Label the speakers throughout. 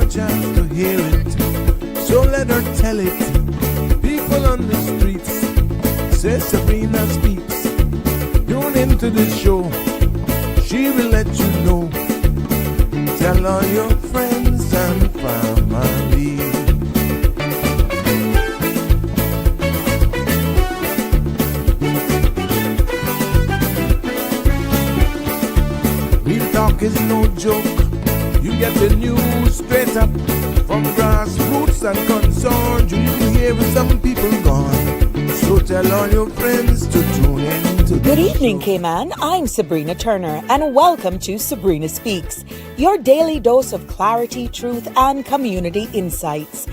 Speaker 1: chance to hear it, so let her tell it. People on the streets say Sabrina speaks. Tune into the show, she will let you know. Tell all your friends and family. Real talk is no joke. You get the news straight up from grassroots and concerns. You can hear with some people gone. So tell all your friends to tune in to
Speaker 2: Good evening, Cayman. I'm Sabrina Turner, and welcome to Sabrina Speaks, your daily dose of clarity, truth, and community insights.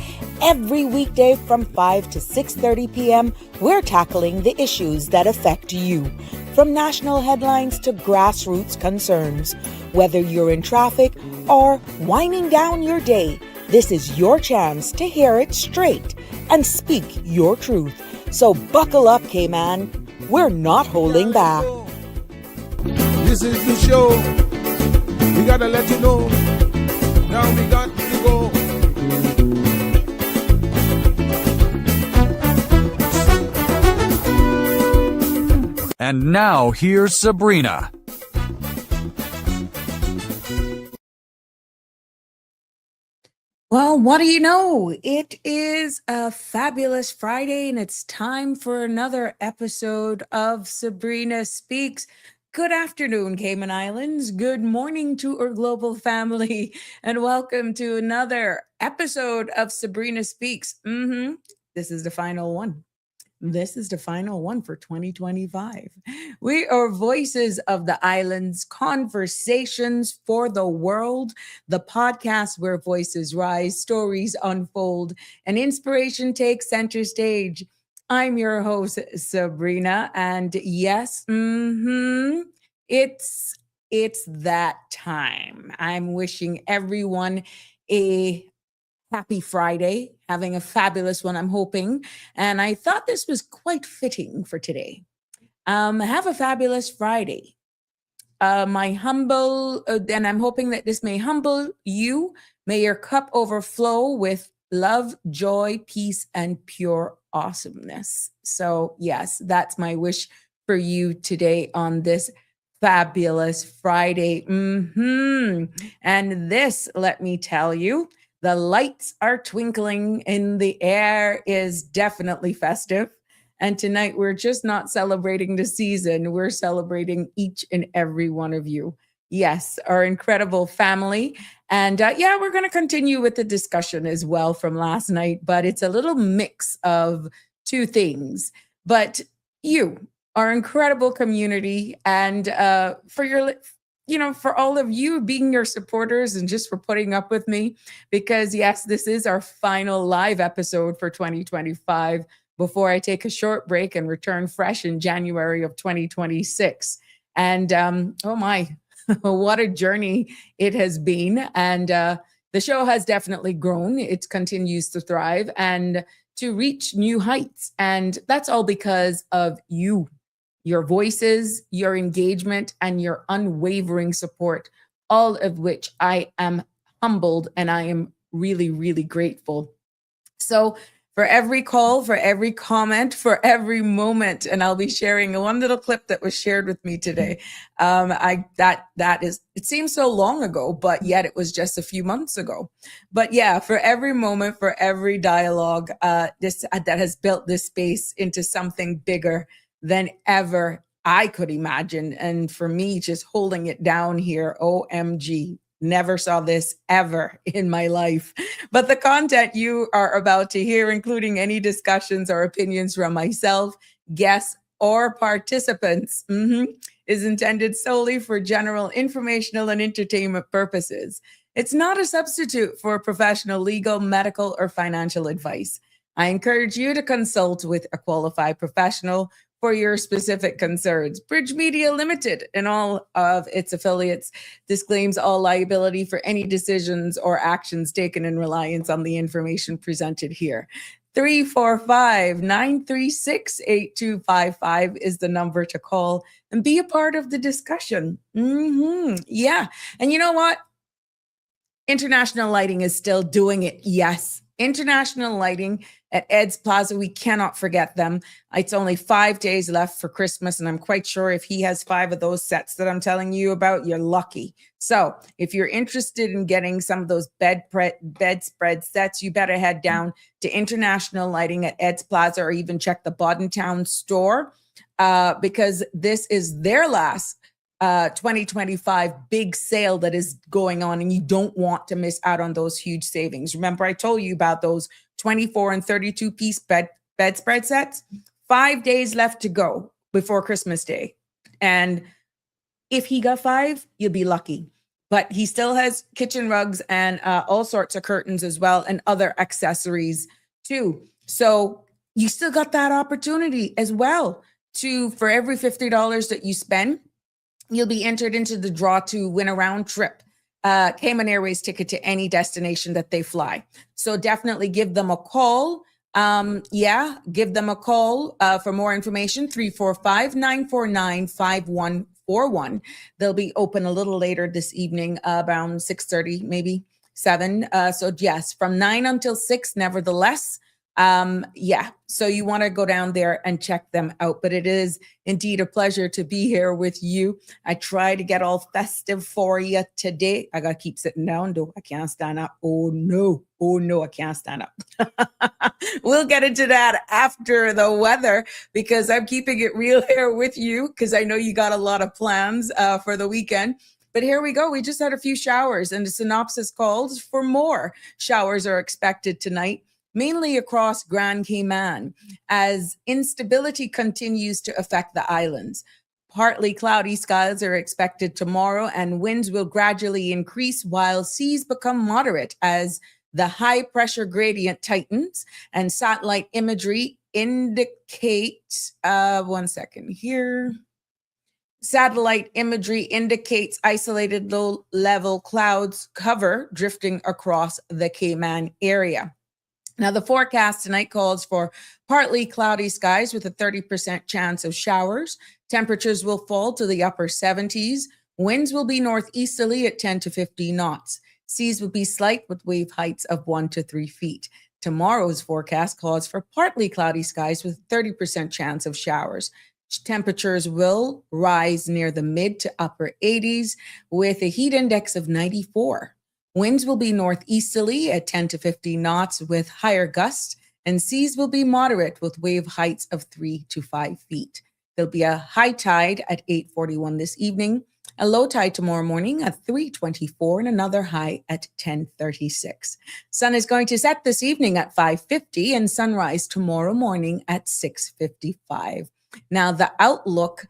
Speaker 2: Every weekday from 5 to 6:30 p.m., we're tackling the issues that affect you, from national headlines to grassroots concerns. Whether you're in traffic or winding down your day, this is your chance to hear it straight and speak your truth. So buckle up, Cayman. We're not holding back.
Speaker 1: This is the show. We gotta let you know. Now we got to go.
Speaker 3: And now here's Sabrina.
Speaker 2: Well, what do you know? It is a fabulous Friday, and it's time for another episode of Sabrina Speaks. Good afternoon, Cayman Islands. Good morning to our global family, and welcome to another episode of Sabrina Speaks. This is the final one. This is the final one for 2025. We are voices of the islands, conversations for the world, the podcast where voices rise, stories unfold, and inspiration takes center stage. I'm your host, Sabrina, and yes, it's that time. I'm wishing everyone a happy Friday, having a fabulous one, I'm hoping. And I thought this was quite fitting for today. Have a fabulous Friday. My humble, and I'm hoping that this may humble you. May your cup overflow with love, joy, peace, and pure awesomeness. So, yes, that's my wish for you today on this fabulous Friday. And this, let me tell you, the lights are twinkling and the air is definitely festive. And tonight we're just not celebrating the season. We're celebrating each and every one of you. Yes, our incredible family. And we're going to continue with the discussion as well from last night, but it's a little mix of two things. But you, our incredible community, and for all of you being your supporters and just for putting up with me, because yes, this is our final live episode for 2025 before I take a short break and return fresh in January of 2026. And oh my, what a journey it has been. And the show has definitely grown. It continues to thrive and to reach new heights. And that's all because of you. Your voices, your engagement, and your unwavering support, all of which I am humbled and I am really, really grateful. So for every call, for every comment, for every moment, and I'll be sharing one little clip that was shared with me today. It seems so long ago, but yet it was just a few months ago. But yeah, for every moment, for every dialogue, that has built this space into something bigger than ever I could imagine. And for me, just holding it down here, OMG, never saw this ever in my life. But the content you are about to hear, including any discussions or opinions from myself, guests, or participants, is intended solely for general informational and entertainment purposes. It's not a substitute for professional legal, medical, or financial advice. I encourage you to consult with a qualified professional for your specific concerns. Bridge Media Limited and all of its affiliates disclaims all liability for any decisions or actions taken in reliance on the information presented here. 345-936-8255 is the number to call and be a part of the discussion. Yeah. And you know what? International Lighting is still doing it. Yes. International Lighting at Ed's Plaza. We cannot forget them. It's only 5 days left for Christmas, and I'm quite sure if he has 5 of those sets that I'm telling you about, you're lucky. So if you're interested in getting some of those bedspread sets, you better head down to International Lighting at Ed's Plaza, or even check the Boddentown store, because this is their last 2025 big sale that is going on, and you don't want to miss out on those huge savings. Remember, I told you about those 24 and 32 piece bedspread sets. 5 days left to go before Christmas Day. And if he got 5, you'll be lucky. But he still has kitchen rugs and all sorts of curtains as well, and other accessories too. So you still got that opportunity as well to, for every $50 that you spend, you'll be entered into the draw to win a round trip, Cayman Airways ticket to any destination that they fly. So definitely give them a call. Give them a call for more information, 345-949-5141. They'll be open a little later this evening, around 6:30, maybe 7. So yes, from 9 until 6, nevertheless. So you want to go down there and check them out. But it is indeed a pleasure to be here with you. I try to get all festive for you today. I got to keep sitting down, though. I can't stand up. Oh, no, I can't stand up. We'll get into that after the weather, because I'm keeping it real here with you, because I know you got a lot of plans for the weekend. But here we go. We just had a few showers, and the synopsis calls for more showers are expected tonight, mainly across Grand Cayman, as instability continues to affect the islands. Partly cloudy skies are expected tomorrow, and winds will gradually increase while seas become moderate as the high pressure gradient tightens, and satellite imagery indicates, Satellite imagery indicates isolated low-level clouds cover drifting across the Cayman area. Now, the forecast tonight calls for partly cloudy skies with a 30% chance of showers. Temperatures will fall to the upper 70s. Winds will be northeasterly at 10 to 15 knots. Seas will be slight with wave heights of 1 to 3 feet. Tomorrow's forecast calls for partly cloudy skies with a 30% chance of showers. Temperatures will rise near the mid to upper 80s with a heat index of 94. Winds will be northeasterly at 10 to 15 knots with higher gusts, and seas will be moderate with wave heights of 3 to 5 feet. There'll be a high tide at 8:41 this evening, a low tide tomorrow morning at 3:24, and another high at 10:36. Sun is going to set this evening at 5:50 and sunrise tomorrow morning at 6:55. Now, the outlook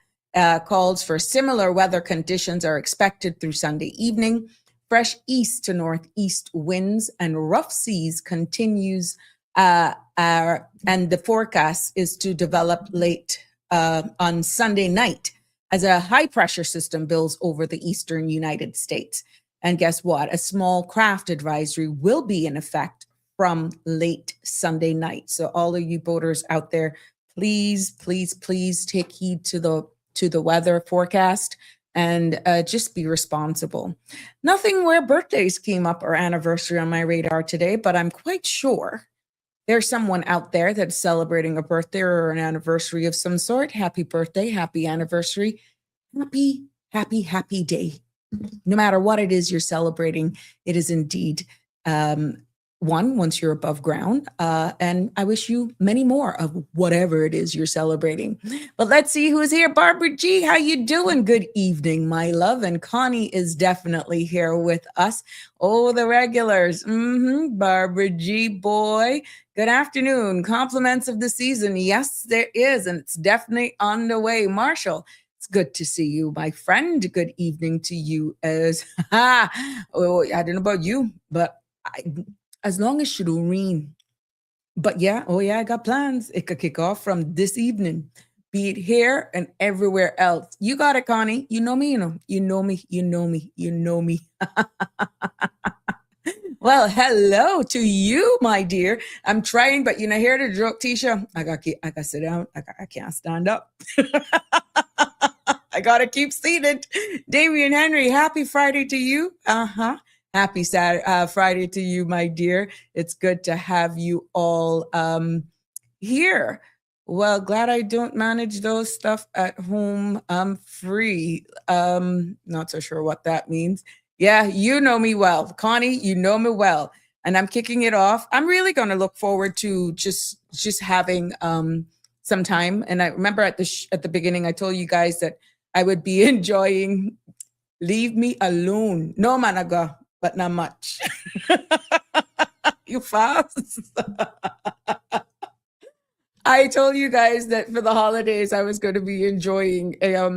Speaker 2: calls for similar weather conditions are expected through Sunday evening. Fresh east to northeast winds and rough seas continues, and the forecast is to develop late on Sunday night as a high pressure system builds over the eastern United States. And guess what? A small craft advisory will be in effect from late Sunday night. So all of you boaters out there, please take heed to the weather forecast and just be responsible. Nothing where birthdays came up or anniversary on my radar today, but I'm quite sure there's someone out there that's celebrating a birthday or an anniversary of some sort. Happy birthday, happy anniversary, happy day. No matter what it is you're celebrating, it is indeed once you're above ground. And I wish you many more of whatever it is you're celebrating. But let's see who's here. Barbara G, how you doing? Good evening, my love. And Connie is definitely here with us. Oh, the regulars. Barbara G, boy. Good afternoon. Compliments of the season. Yes, there is. And it's definitely on the way. Marshall, it's good to see you, my friend. Good evening to you as, I don't know about you, but as long as Shireen. But yeah, I got plans. It could kick off from this evening, be it here and everywhere else. You got it, Connie. You know me, you know me. Well, hello to you, my dear. I'm trying, but you know, here the joke, Tisha. I got to sit down. I can't stand up. I got to keep seated. Damian Henry, happy Friday to you. Happy Friday to you, my dear. It's good to have you all here. Well, glad I don't manage those stuff at home. I'm free. Not so sure what that means. Yeah, you know me well. Connie, you know me well. And I'm kicking it off. I'm really going to look forward to just having some time. And I remember at the beginning I told you guys that I would be enjoying leave me alone. No managa, but not much. You fast. I told you guys that for the holidays, I was going to be enjoying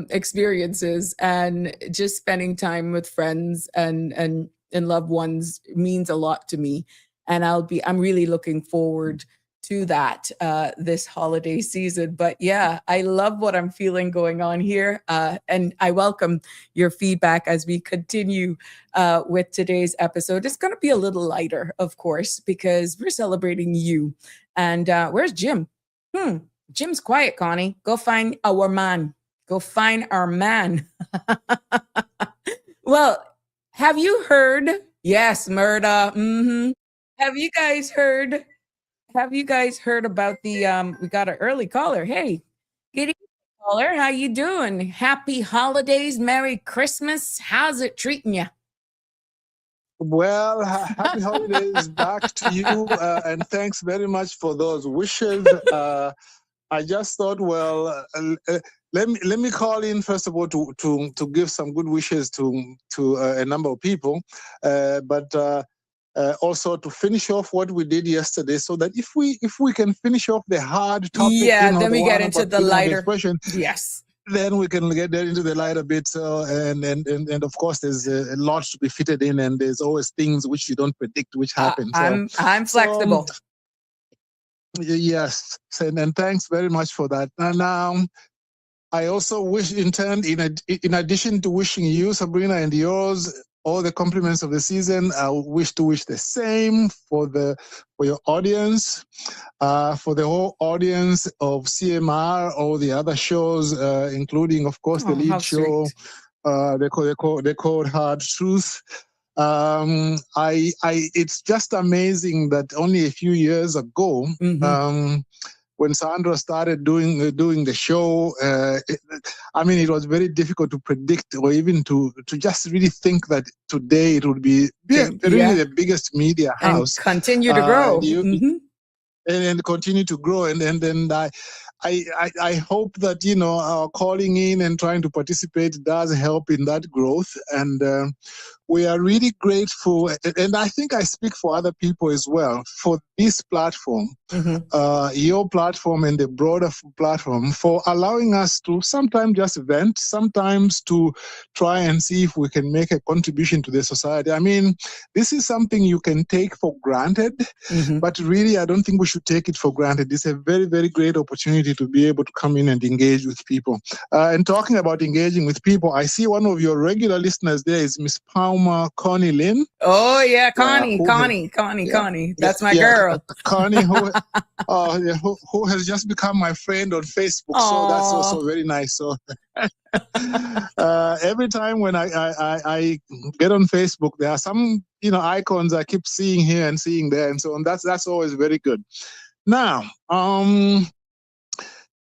Speaker 2: experiences and just spending time with friends and loved ones means a lot to me. And I'm really looking forward to that this holiday season. But yeah, I love what I'm feeling going on here. And I welcome your feedback as we continue with today's episode. It's going to be a little lighter, of course, because we're celebrating you. And where's Jim? Jim's quiet, Connie. Go find our man. Go find our man. Well, have you heard? Yes, murder. Have you guys heard? Have you guys heard about the we got an early caller. Hey, good evening, caller. How you doing? Happy holidays, Merry Christmas. How's it treating you?
Speaker 4: Well, happy holidays back to you, and thanks very much for those wishes. I just thought, well, let me call in first of all to give some good wishes to a number of people, but also to finish off what we did yesterday, so that if we can finish off the hard topic,
Speaker 2: then we get into the lighter
Speaker 4: expression.
Speaker 2: Yes.
Speaker 4: Then we can get there into the lighter bit. So and of course, there's a lot to be fitted in, and there's always things which you don't predict which happen.
Speaker 2: I'm flexible.
Speaker 4: Yes, and thanks very much for that. Now, I also wish, in turn, in addition to wishing you, Sabrina, and yours all the compliments of the season, I wish the same for your audience, for the whole audience of CMR, all the other shows, including, of course, the lead show, the Cold Hard Truth. It's just amazing that only a few years ago, when Sandra started doing the show, it was very difficult to predict or even to just really think that today it would be really the biggest media house.
Speaker 2: And continue to grow.
Speaker 4: And continue to grow. And then I hope that, our calling in and trying to participate does help in that growth. And we are really grateful, and I think I speak for other people as well, for this platform, your platform and the broader platform, for allowing us to sometimes just vent, sometimes to try and see if we can make a contribution to the society. I mean, this is something you can take for granted, but really I don't think we should take it for granted. It's a very, very great opportunity to be able to come in and engage with people. And talking about engaging with people, I see one of your regular listeners there is Miss Palmer Connie Lynn.
Speaker 2: Oh yeah, Connie. That's my girl.
Speaker 4: Connie, who has just become my friend on Facebook.
Speaker 2: Aww.
Speaker 4: So that's also very nice. So every time when I get on Facebook, there are some icons I keep seeing here and seeing there, and so on. That's always very good. Now,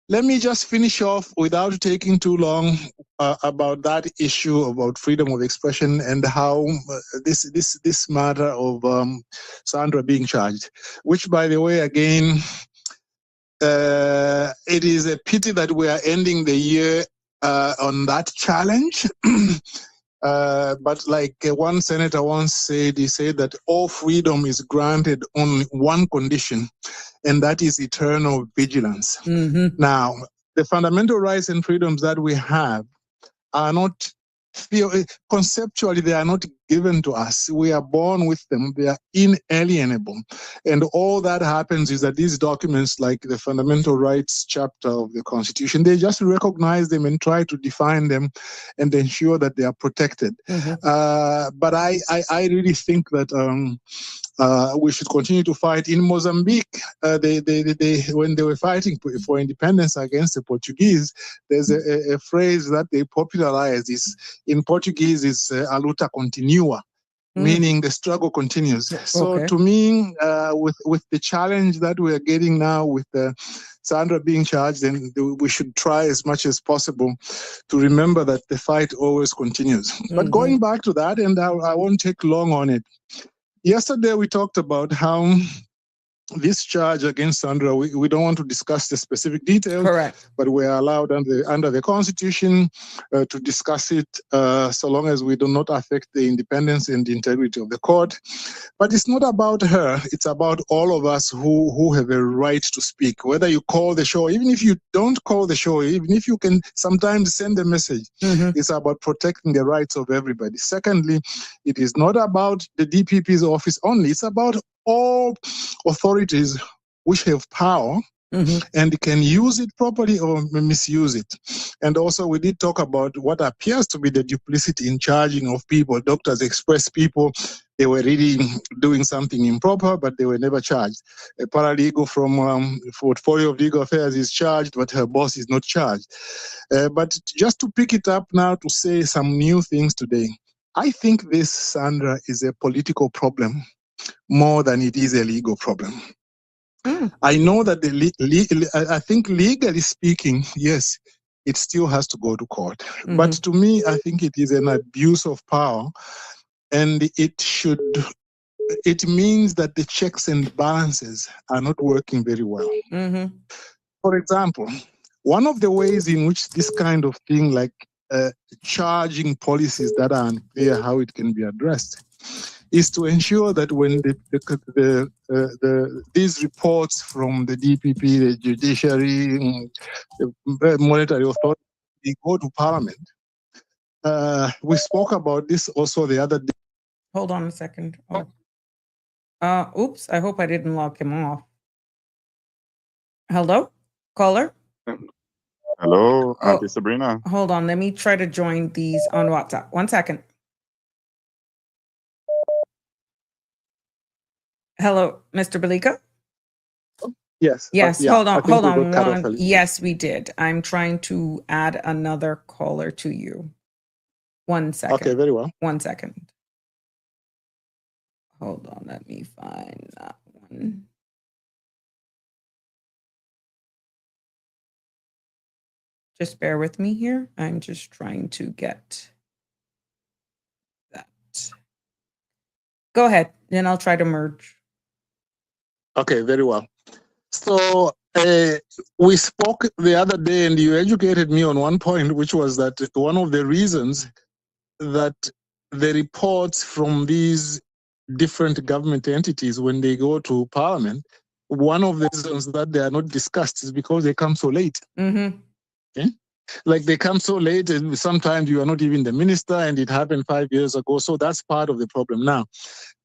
Speaker 4: let me just finish off without taking too long about that issue about freedom of expression and how this matter of Sandra being charged, which, by the way, again, it is a pity that we are ending the year on that challenge. But like one senator once said, he said that all freedom is granted on one condition, and that is eternal vigilance. Now, the fundamental rights and freedoms that we have are not, conceptually, they are not given to us. We are born with them. They are inalienable. And all that happens is that these documents, like the fundamental rights chapter of the Constitution, they just recognize them and try to define them and ensure that they are protected. But I really think that we should continue to fight. In Mozambique, they when they were fighting for independence against the Portuguese, there's a phrase that they popularized. In Portuguese, it's a luta continua. meaning the struggle continues. So
Speaker 2: Okay.
Speaker 4: to me, with the challenge that we are getting now with Sandra being charged, then we should try as much as possible to remember that the fight always continues. But going back to that, and I won't take long on it. Yesterday we talked about how this charge against Sandra, we don't want to discuss the specific details,
Speaker 2: Correct.
Speaker 4: but we are allowed under the Constitution to discuss it so long as we do not affect the independence and the integrity of the court. But it's not about her. It's about all of us who have a right to speak, whether you call the show, even if you don't call the show, even if you can sometimes send a message. It's about protecting the rights of everybody. Secondly, it is not about the DPP's office only. It's about all authorities which have power and can use it properly or misuse it. And also we did talk about what appears to be the duplicity in charging of people. Doctors Express people, they were really doing something improper, but they were never charged. A paralegal from Portfolio of Legal Affairs is charged, but her boss is not charged. But just to pick it up now to say some new things today, I think this, Sandra, is a political problem more than it is a legal problem. I know that I think legally speaking, yes, it still has to go to court. But to me, I think it is an abuse of power, and it means that the checks and balances are not working very well. For example, one of the ways in which this kind of thing, like charging policies that are unclear how it can be addressed, is to ensure that when these reports from the DPP, the judiciary, the monetary authority, they go to Parliament. We spoke about this also the other day.
Speaker 2: Hold on a second. Oops, I hope I didn't lock him off. Hello? Caller?
Speaker 5: Hello, Auntie Sabrina.
Speaker 2: Hold on, let me try to join these on WhatsApp. 1 second. Hello, Mr. Belika?
Speaker 4: Yes.
Speaker 2: Yes,
Speaker 4: yeah,
Speaker 2: hold
Speaker 4: I
Speaker 2: on,
Speaker 4: think
Speaker 2: hold
Speaker 4: we
Speaker 2: on.
Speaker 4: got cut off a little.
Speaker 2: Yes, we did. I'm trying to add another caller to you. 1 second.
Speaker 4: Okay, very well.
Speaker 2: 1 second. Hold on, let me find that one. Just bear with me here. I'm just trying to get that. Go ahead, then I'll try to merge.
Speaker 4: Okay, very well. So we spoke the other day, and you educated me on one point, which was that one of the reasons that the reports from these different government entities, when they go to Parliament, one of the reasons that they are not discussed is because they come so late. Okay? Like they come so late, and sometimes you are not even the minister, and it happened 5 years ago. So that's part of the problem. Now,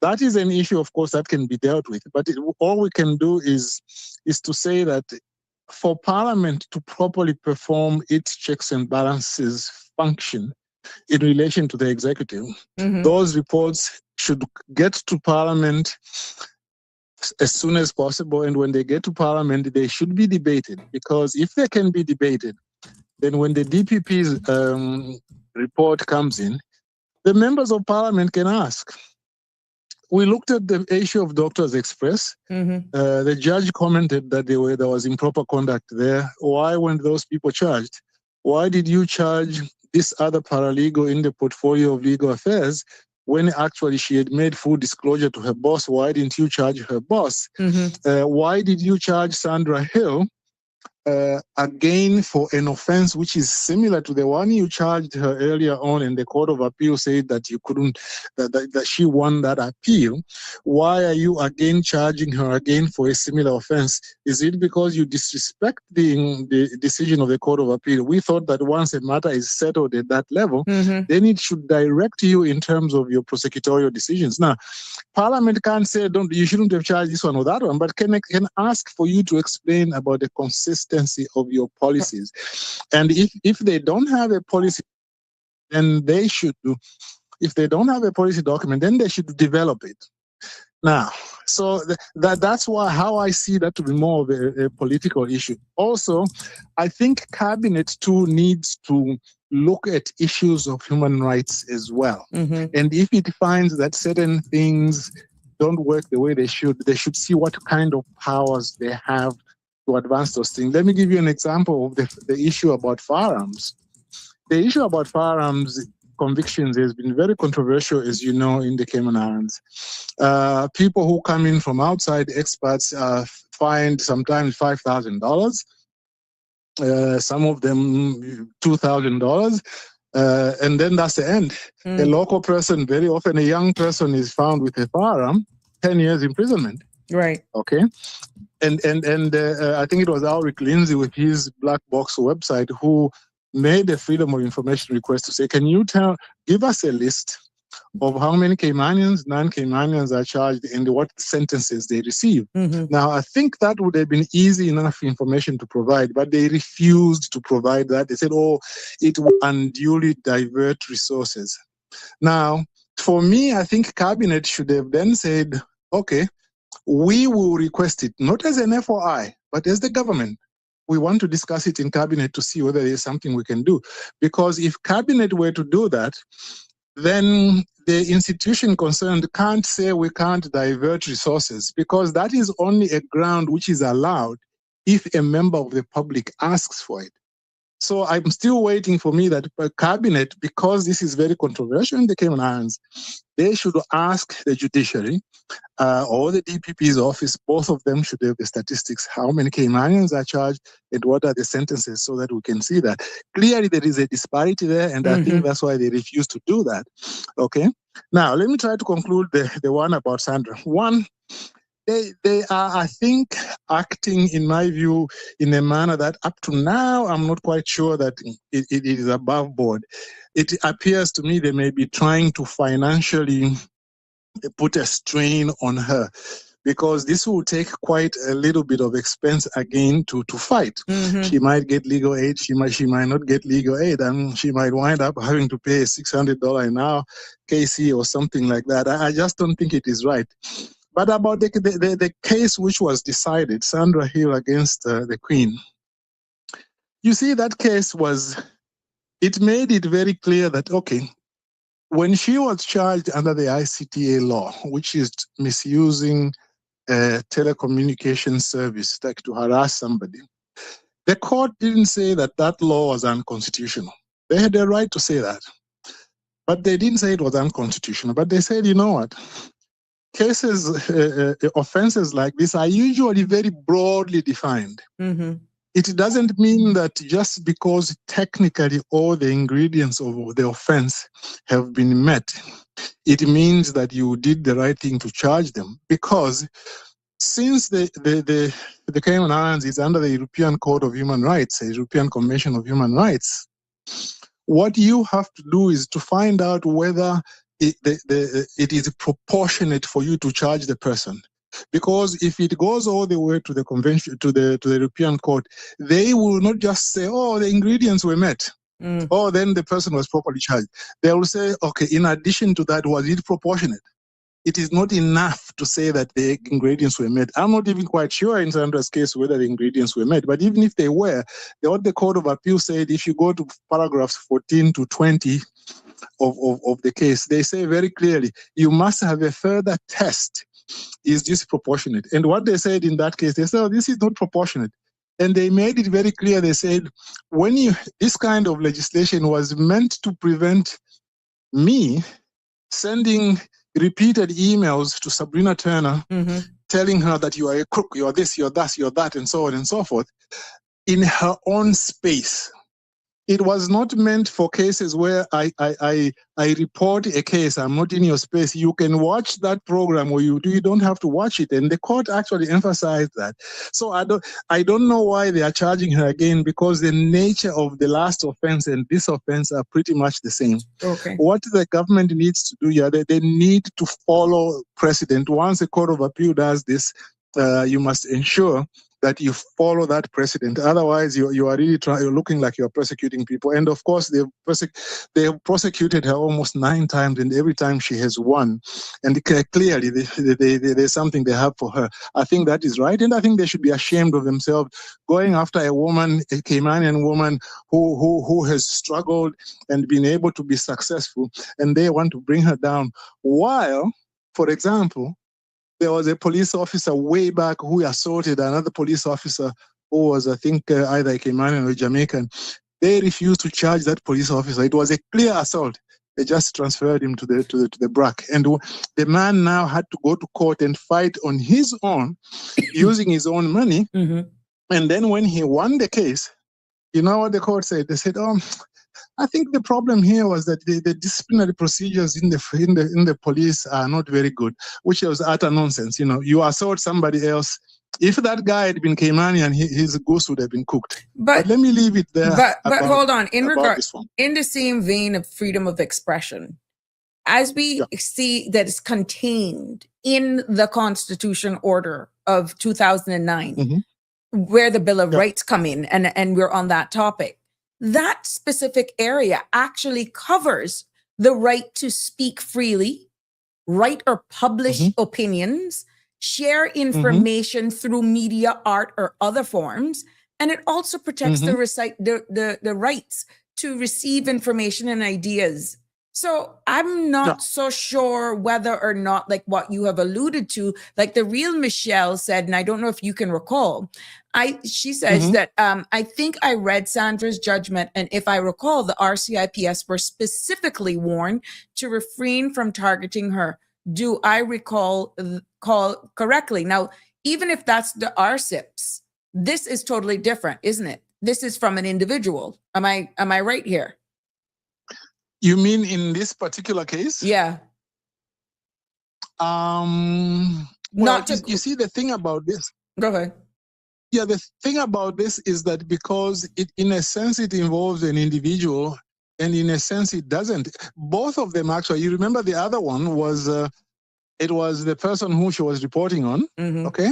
Speaker 4: that is an issue, of course, that can be dealt with. But all we can do is to say that for Parliament to properly perform its checks and balances function in relation to the executive, those reports should get to Parliament as soon as possible. And when they get to Parliament, they should be debated. Because if they can be debated, then when the DPP's report comes in, the members of Parliament can ask. We looked at the issue of Doctors Express. The judge commented that there was improper conduct there. Why weren't those people charged? Why did you charge this other paralegal in the Portfolio of Legal Affairs when actually she had made full disclosure to her boss? Why didn't you charge her boss? Why did you charge Sandra Hill again for an offense which is similar to the one you charged her earlier on, and the Court of Appeal said that you couldn't, that she won that appeal? Why are you again charging her again for a similar offense? Is it because you disrespect the decision of the Court of Appeal? We thought that once a matter is settled at that level, then it should direct you in terms of your prosecutorial decisions. Now, Parliament can't say, you shouldn't have charged this one or that one, but can ask for you to explain about the consistency of your policies. And if they don't have a policy, then they should do. If they don't have a policy document, then they should develop it. Now, so that's how I see that to be more of a political issue. Also, I think Cabinet too needs to look at issues of human rights as well.
Speaker 2: Mm-hmm.
Speaker 4: And if it finds that certain things don't work the way they should see what kind of powers they have to advance those things. Let me give you an example of the issue about firearms. The issue about firearms convictions has been very controversial, as you know, in the Cayman Islands. People who come in from outside, experts, find sometimes $5,000. Some of them $2,000. And then that's the end. A local person, very often a young person, is found with a firearm, 10 years imprisonment.
Speaker 2: Right.
Speaker 4: Okay. And I think it was Ulrich Lindsay with his Black Box website who made a Freedom of Information request to say, can you give us a list of how many Caymanians, non-Caymanians are charged and what sentences they receive.
Speaker 2: Mm-hmm.
Speaker 4: Now, I think that would have been easy enough information to provide, but they refused to provide that. They said, oh, it will unduly divert resources. Now, for me, I think Cabinet should have then said, okay, we will request it, not as an FOI, but as the government. We want to discuss it in Cabinet to see whether there's something we can do. Because if Cabinet were to do that, then the institution concerned can't say we can't divert resources, because that is only a ground which is allowed if a member of the public asks for it. So I'm still waiting for me that Cabinet, because this is very controversial in the Cayman Islands, they should ask the judiciary or the DPP's office, both of them should have the statistics, how many Caymanians are charged and what are the sentences, so that we can see that. Clearly there is a disparity there, and I think that's why they refuse to do that. Okay. Now, let me try to conclude the one about Sandra. One, they are, I think, acting, in my view, in a manner that up to now, I'm not quite sure that it is above board. It appears to me they may be trying to financially put a strain on her, because this will take quite a little bit of expense again to fight. She might get legal aid, she might not get legal aid, and she might wind up having to pay $600 an hour KC or something like that. I just don't think it is right. But about the case which was decided, Sandra Hill against the Queen, you see, that case it made it very clear that, okay, when she was charged under the ICTA law, which is misusing a telecommunication service, like to harass somebody, the court didn't say that that law was unconstitutional. They had the right to say that. But they didn't say it was unconstitutional. But they said, you know what? Cases, offenses like this are usually very broadly defined. It doesn't mean that just because technically all the ingredients of the offense have been met, it means that you did the right thing to charge them. Because since the Cayman Islands is under the European Code of Human Rights, the European Convention of Human Rights, what you have to do is to find out whether it is proportionate for you to charge the person. Because if it goes all the way to the convention, to the European Court, they will not just say, oh, the ingredients were met. Oh, then the person was properly charged. They will say, okay, in addition to that, was it proportionate? It is not enough to say that the ingredients were met. I'm not even quite sure in Sandra's case whether the ingredients were met. But even if they were, what the Court of Appeal said, if you go to paragraphs 14 to 20 of the case, they say very clearly, you must have a further test. Is this proportionate? And what they said in that case, they said, oh, this is not proportionate. And they made it very clear. They said, this kind of legislation was meant to prevent me sending repeated emails to Sabrina Turner, telling her that you are a crook, you are this, you are that, you are that, and so on and so forth, in her own space. It was not meant for cases where I report a case, I'm not in your space. You can watch that program, or you don't have to watch it. And the court actually emphasized that. So I don't know why they are charging her again, because the nature of the last offense and this offense are pretty much the same.
Speaker 2: Okay.
Speaker 4: What the government needs to do here, they need to follow precedent. Once the Court of Appeal does this, you must ensure that you follow that precedent. Otherwise, you are really you're looking like you're persecuting people. And of course, they've prosecuted her almost 9 times, and every time she has won. And clearly, there's something they have for her. I think that is right, and I think they should be ashamed of themselves going after a woman, a Caymanian woman who has struggled and been able to be successful, and they want to bring her down. While, for example, there was a police officer way back who assaulted another police officer who was, I think, either a Caymanian or Jamaican. They refused to charge that police officer. It was a clear assault. They just transferred him to the BRAC. And the man now had to go to court and fight on his own, using his own money.
Speaker 2: Mm-hmm.
Speaker 4: And then when he won the case, you know what the court said? They said, I think the problem here was that the disciplinary procedures in the police are not very good, which was utter nonsense. You know, you assault somebody else. If that guy had been Caymanian, his goose would have been cooked. But let me leave it there.
Speaker 2: But hold on. In the same vein of freedom of expression, as we see that is contained in the Constitution Order of 2009, where the Bill of Rights come in, and we're on that topic. That specific area actually covers the right to speak freely, write or publish opinions, share information through media, art, or other forms. And it also protects the rights to receive information and ideas. So I'm not so sure whether or not, like what you have alluded to, like the real Michelle said, and I don't know if you can recall, she says that I think I read Sandra's judgment, and if I recall, the RCIPS were specifically warned to refrain from targeting her. Do I recall correctly? Now, even if that's the RCIPS, this is totally different, isn't it? This is from an individual. Am I right here?
Speaker 4: You mean in this particular case?
Speaker 2: Yeah.
Speaker 4: You see, the thing about this.
Speaker 2: Go ahead.
Speaker 4: Yeah, the thing about this is that because in a sense, it involves an individual, and in a sense, it doesn't. Both of them, actually. You remember the other one was, it was the person who she was reporting on, okay?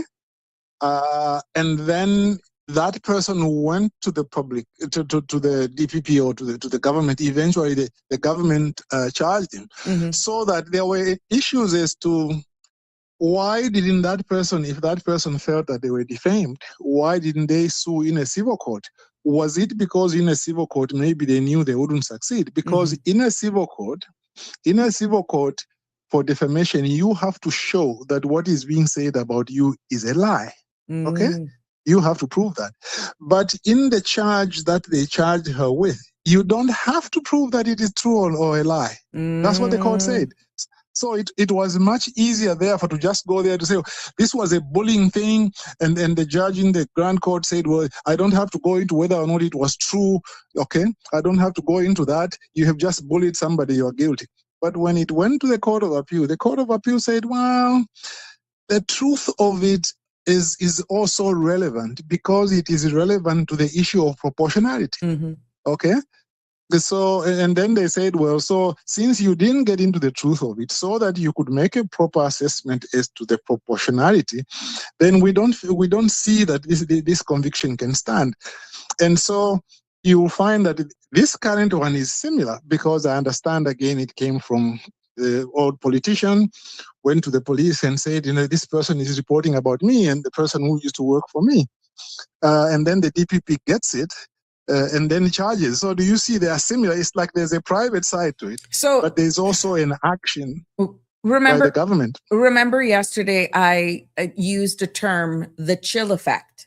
Speaker 4: And then that person went to the public, to the DPP or to the government. Eventually, the government charged him. So that there were issues as to why didn't that person, if that person felt that they were defamed, why didn't they sue in a civil court? Was it because in a civil court, maybe they knew they wouldn't succeed? Because in a civil court, for defamation, you have to show that what is being said about you is a lie. Okay? You have to prove that. But in the charge that they charged her with, you don't have to prove that it is true or a lie. That's what the court said. So it was much easier, therefore, to just go there to say, oh, this was a bullying thing, and the judge in the Grand Court said, well, I don't have to go into whether or not it was true, okay? I don't have to go into that. You have just bullied somebody, you're guilty. But when it went to the Court of Appeal, the Court of Appeal said, well, the truth of it is also relevant because it is relevant to the issue of proportionality, okay? So, and then they said, well, so since you didn't get into the truth of it so that you could make a proper assessment as to the proportionality, then we don't see that this conviction can stand. And so you will find that this current one is similar because I understand, again, it came from the old politician, went to the police and said, this person is reporting about me and the person who used to work for me. And then the DPP gets it. And then charges. So do you see they are similar? It's like there's a private side to it, but there's also an action by the government.
Speaker 2: Remember yesterday I used the term the chill effect,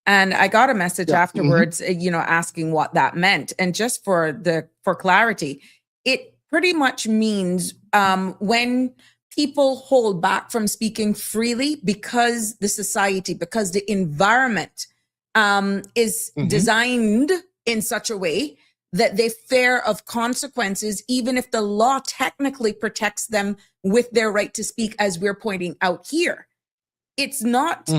Speaker 2: and I got a message afterwards, asking what that meant. And just for clarity, it pretty much means when people hold back from speaking freely because the environment is designed in such a way that they fear of consequences, even if the law technically protects them with their right to speak, as we're pointing out here. It's not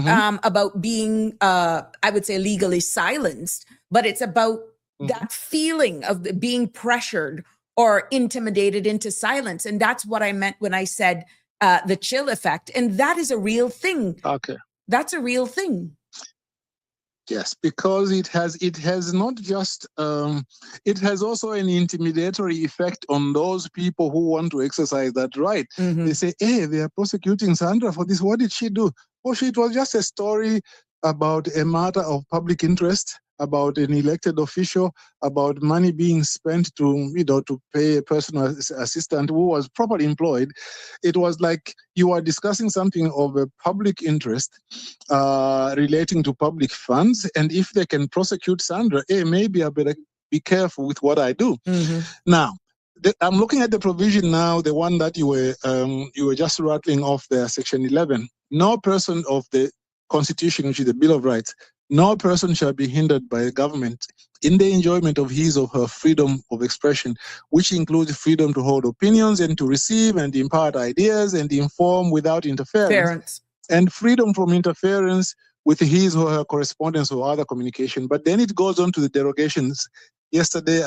Speaker 2: about being, I would say, legally silenced, but it's about that feeling of being pressured or intimidated into silence. And that's what I meant when I said the chill effect. And that is a real thing.
Speaker 4: Okay.
Speaker 2: That's a real thing.
Speaker 4: Yes, because it has not just it has also an intimidatory effect on those people who want to exercise that right.
Speaker 2: Mhm.
Speaker 4: They say, "Hey, they are prosecuting Sandra for this. What did she do?" Oh, it was just a story about a matter of public interest, about an elected official, about money being spent to pay a personal assistant who was properly employed. It was like you are discussing something of a public interest relating to public funds, and if they can prosecute Sandra, maybe I better be careful with what I do.
Speaker 2: Mhm.
Speaker 4: Now, I'm looking at the provision now, the one that you were just rattling off there, Section 11. No person of the Constitution, which is the Bill of Rights, no person shall be hindered by the government in the enjoyment of his or her freedom of expression, which includes freedom to hold opinions and to receive and impart ideas and inform without interference, and freedom from interference with his or her correspondence or other communication. But then it goes on to the derogations. Yesterday,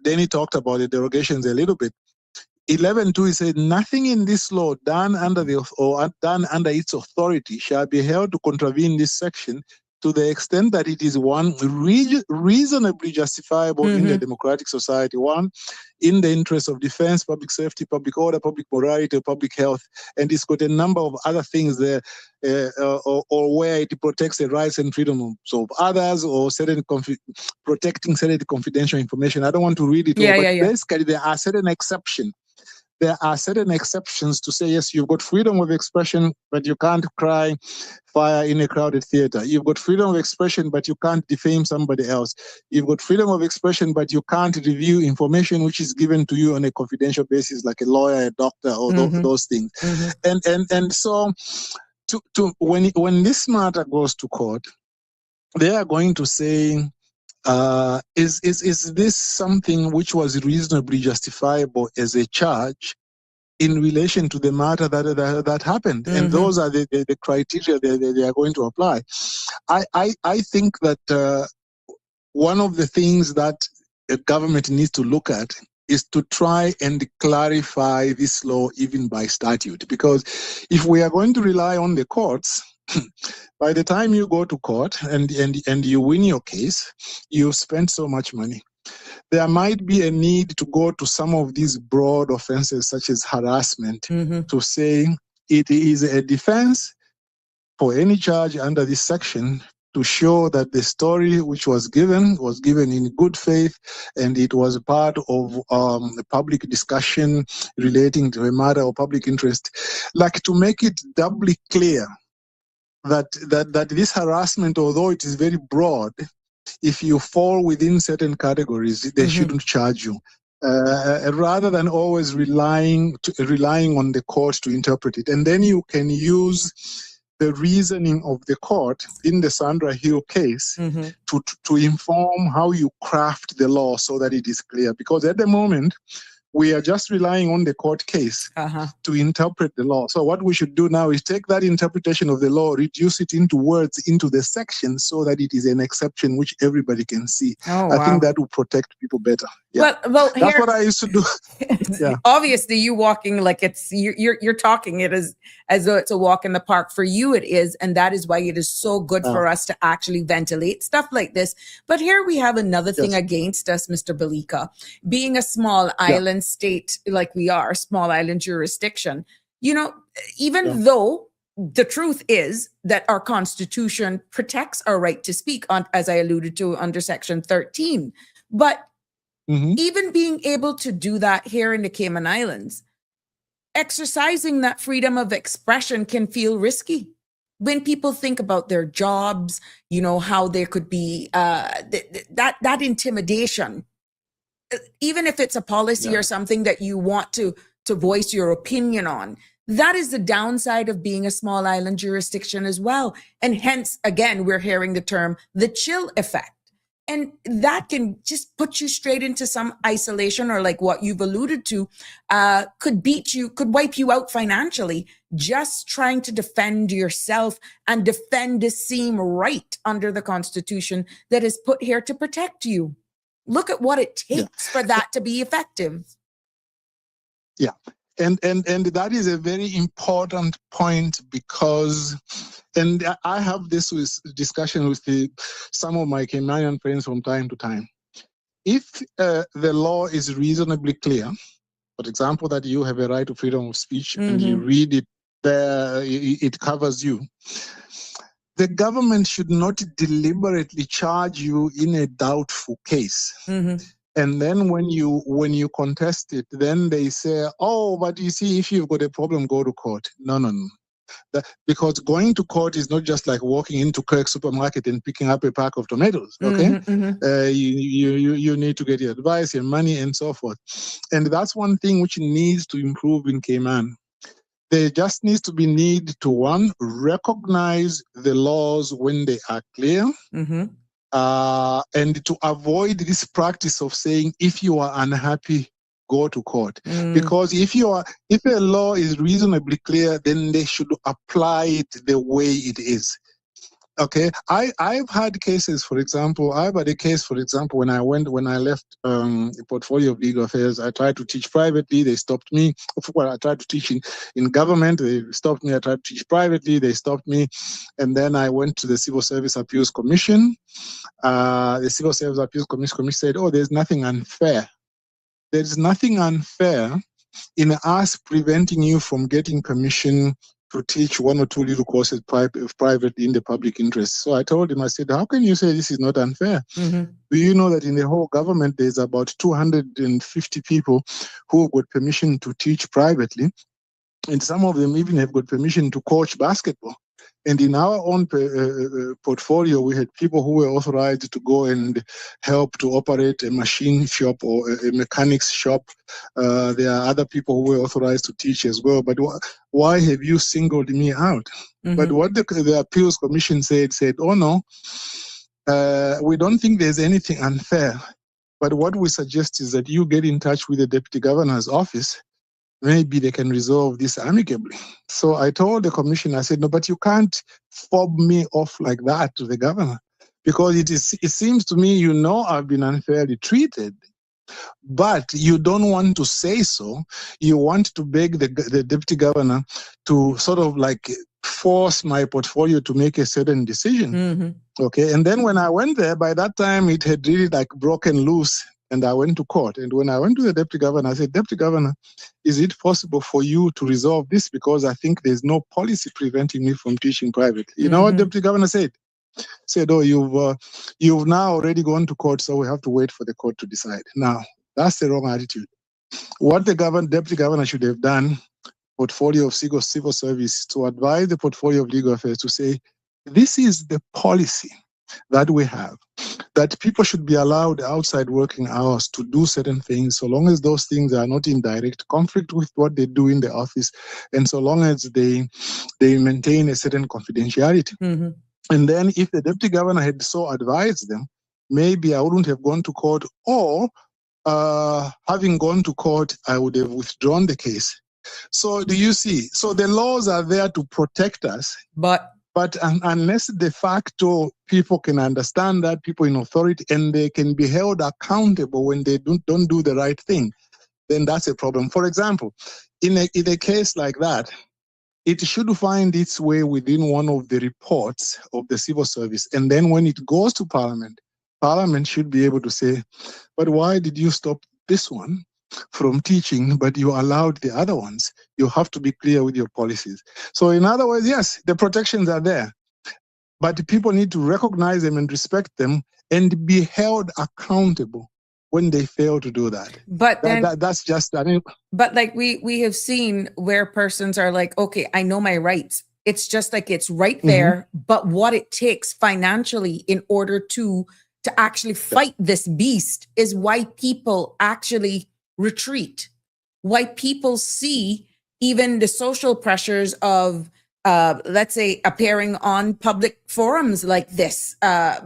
Speaker 4: Danny talked about the derogations a little bit. 11.2, he said, nothing in this law done under done under its authority shall be held to contravene this section to the extent that it is one reasonably justifiable in the democratic society, one in the interest of defense, public safety, public order, public morality, public health, and it's got a number of other things there, or where it protects the rights and freedoms of others, or protecting certain confidential information. I don't want to read it all, but basically there are certain exceptions. There are certain exceptions to say, yes, you've got freedom of expression, but you can't cry fire in a crowded theater. You've got freedom of expression, but you can't defame somebody else. You've got freedom of expression, but you can't review information which is given to you on a confidential basis, like a lawyer, a doctor, or those things. And so when this matter goes to court, they are going to say, is this something which was reasonably justifiable as a charge in relation to the matter that happened? And those are the criteria they are going to apply. I think that one of the things that a government needs to look at is to try and clarify this law even by statute. Because if we are going to rely on the courts, by the time you go to court and you win your case, you spend so much money. There might be a need to go to some of these broad offenses, such as harassment, to say it is a defense for any charge under this section to show that the story which was given in good faith, and it was part of a public discussion relating to a matter of public interest. Like, to make it doubly clear that this harassment, although it is very broad, if you fall within certain categories, they shouldn't charge you. Rather than always relying on the court to interpret it. And then you can use the reasoning of the court in the Sandra Hill case to inform how you craft the law so that it is clear. Because at the moment, we are just relying on the court case to interpret the law. So what we should do now is take that interpretation of the law, reduce it into words, into the section, so that it is an exception which everybody can see. I think that will protect people better. Yeah.
Speaker 2: Well,
Speaker 4: that's what I used to do. Yeah.
Speaker 2: Obviously, you walking like you're talking it as though it's a walk in the park. For you, it is, and that is why it is so good for us to actually ventilate stuff like this. But here we have another thing against us, Mr. Balika, being a small island state like we are, small island jurisdiction. You know, even though the truth is that our Constitution protects our right to speak, as I alluded to, under Section 13, but even being able to do that here in the Cayman Islands, exercising that freedom of expression can feel risky. When people think about their jobs, you know, how there could be that intimidation, even if it's a policy or something that you want to voice your opinion on, that is the downside of being a small island jurisdiction as well. And hence, again, we're hearing the term, the chill effect. And that can just put you straight into some isolation, or like what you've alluded to, could wipe you out financially, just trying to defend yourself and defend the same right under the Constitution that is put here to protect you. Look at what it takes for that to be effective.
Speaker 4: Yeah. And that is a very important point because, and I have this discussion with some of my Kenyan friends from time to time. If the law is reasonably clear, for example, that you have a right to freedom of speech and you read it there, it covers you. The government should not deliberately charge you in a doubtful case. And then when you contest it, then they say, oh, but you see, if you've got a problem, go to court. No. Because going to court is not just like walking into Kirk supermarket and picking up a pack of tomatoes, okay? You need to get your advice, your money, and so forth. And that's one thing which needs to improve in Cayman. There just needs to be need to, one, recognize the laws when they are clear, and to avoid this practice of saying, if you are unhappy, go to court. Because if a law is reasonably clear, then they should apply it the way it is. Okay, I've had cases, for example, when I left the portfolio of legal affairs. I tried to teach privately, they stopped me. Well, I tried to teach in government, they stopped me. I tried to teach privately, they stopped me. And then I went to the Civil Service Appeals Commission. The Civil Service Appeals Commission said, oh, there's nothing unfair. There's nothing unfair in us preventing you from getting permission to teach one or two little courses privately in the public interest. So I told him, I said, how can you say this is not unfair? Do you know that in the whole government, there's about 250 people who got permission to teach privately, and some of them even have got permission to coach basketball. And in our own portfolio, we had people who were authorized to go and help to operate a machine shop or a mechanics shop. There are other people who were authorized to teach as well. But why have you singled me out? But what the Appeals Commission said, oh no, we don't think there's anything unfair. But what we suggest is that you get in touch with the Deputy Governor's office. Maybe they can resolve this amicably. So I told the commission, I said, no, but you can't fob me off like that to the governor, because it seems to me, I've been unfairly treated, but you don't want to say so. You want to beg the deputy governor to sort of like force my portfolio to make a certain decision. Okay. And then when I went there, by that time it had really like broken loose. And I went to court. And when I went to the deputy governor, I said, Deputy Governor, is it possible for you to resolve this? Because I think there's no policy preventing me from teaching privately. You know what deputy governor said? Said, oh, you've now already gone to court, so we have to wait for the court to decide. Now, that's the wrong attitude. What the deputy governor should have done, portfolio of civil service, to advise the portfolio of legal affairs to say, this is the policy that we have, that people should be allowed outside working hours to do certain things, so long as those things are not in direct conflict with what they do in the office, and so long as they maintain a certain confidentiality. And then if the deputy governor had so advised them, maybe I wouldn't have gone to court, or having gone to court, I would have withdrawn the case. So do you see? So the laws are there to protect us, but unless de facto people can understand that, people in authority, and they can be held accountable when they don't do the right thing, then that's a problem. For example, in a case like that, it should find its way within one of the reports of the civil service. And then when it goes to Parliament should be able to say, but why did you stop this one from teaching, but you allowed the other ones? You have to be clear with your policies. So in other words, yes, the protections are there, but people need to recognize them and respect them and be held accountable when they fail to do that.
Speaker 2: But then
Speaker 4: that's just, I mean,
Speaker 2: but like we have seen where persons are like, okay, I know my rights. It's just like it's right there, but what it takes financially in order to actually fight this beast is why people actually retreat, why people see even the social pressures of let's say appearing on public forums like this,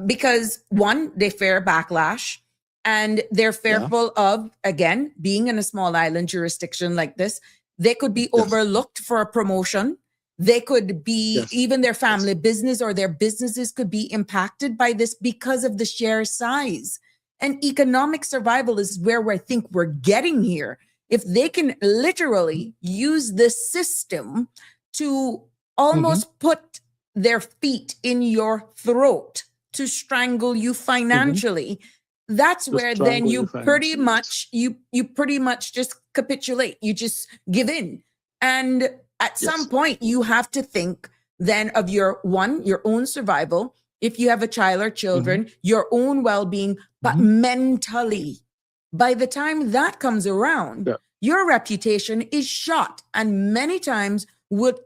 Speaker 2: because one, they fear backlash, and they're fearful of, again, being in a small island jurisdiction like this, they could be overlooked for a promotion. They could be, even their family business or their businesses could be impacted by this because of the sheer size. And economic survival is where I think we're getting here. if they can literally use the system to almost put their feet in your throat to strangle you financially, that's where then
Speaker 4: strangle
Speaker 2: you
Speaker 4: you
Speaker 2: pretty
Speaker 4: financially,
Speaker 2: much you pretty much just capitulate, you just give in. And at some point you have to think then of your own survival, if you have a child or children, your own well-being, but mentally, by the time that comes around, your reputation is shot, and many times would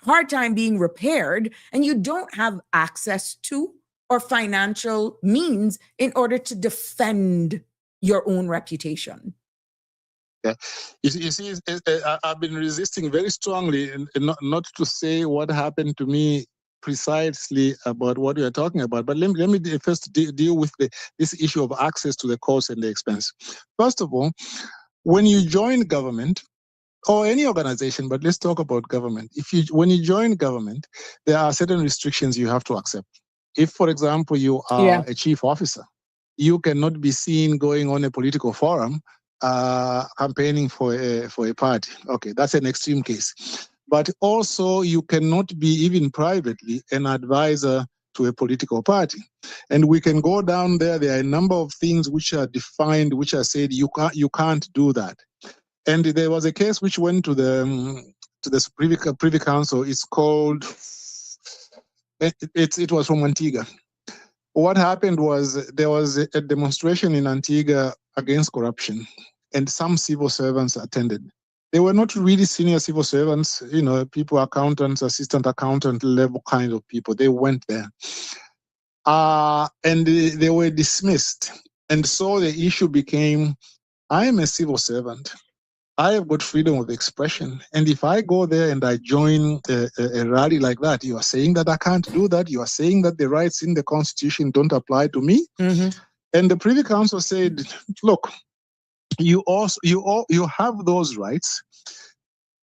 Speaker 2: hard time being repaired, and you don't have access to or financial means in order to defend your own reputation.
Speaker 4: Yeah, you see, I've been resisting very strongly, and not to say what happened to me precisely about what we are talking about, but let me first deal with this issue of access to the cost and the expense. First of all, when you join government or any organization, but let's talk about government. When you join government, there are certain restrictions you have to accept. If, for example, you are a chief officer, you cannot be seen going on a political forum campaigning for a party. Okay, that's an extreme case. But also, you cannot be, even privately, an advisor to a political party. And we can go down there. There are a number of things which are defined, which are said you can't do that. And there was a case which went to the Privy Council. It's called. It was from Antigua. What happened was there was a demonstration in Antigua against corruption, and some civil servants attended. They were not really senior civil servants, people, accountants, assistant accountant level kind of people. They went there. And they were dismissed. And so the issue became, I am a civil servant. I have got freedom of expression. And if I go there and I join a rally like that, you are saying that I can't do that. You are saying that the rights in the Constitution don't apply to me. And the Privy Council said, look, you have those rights,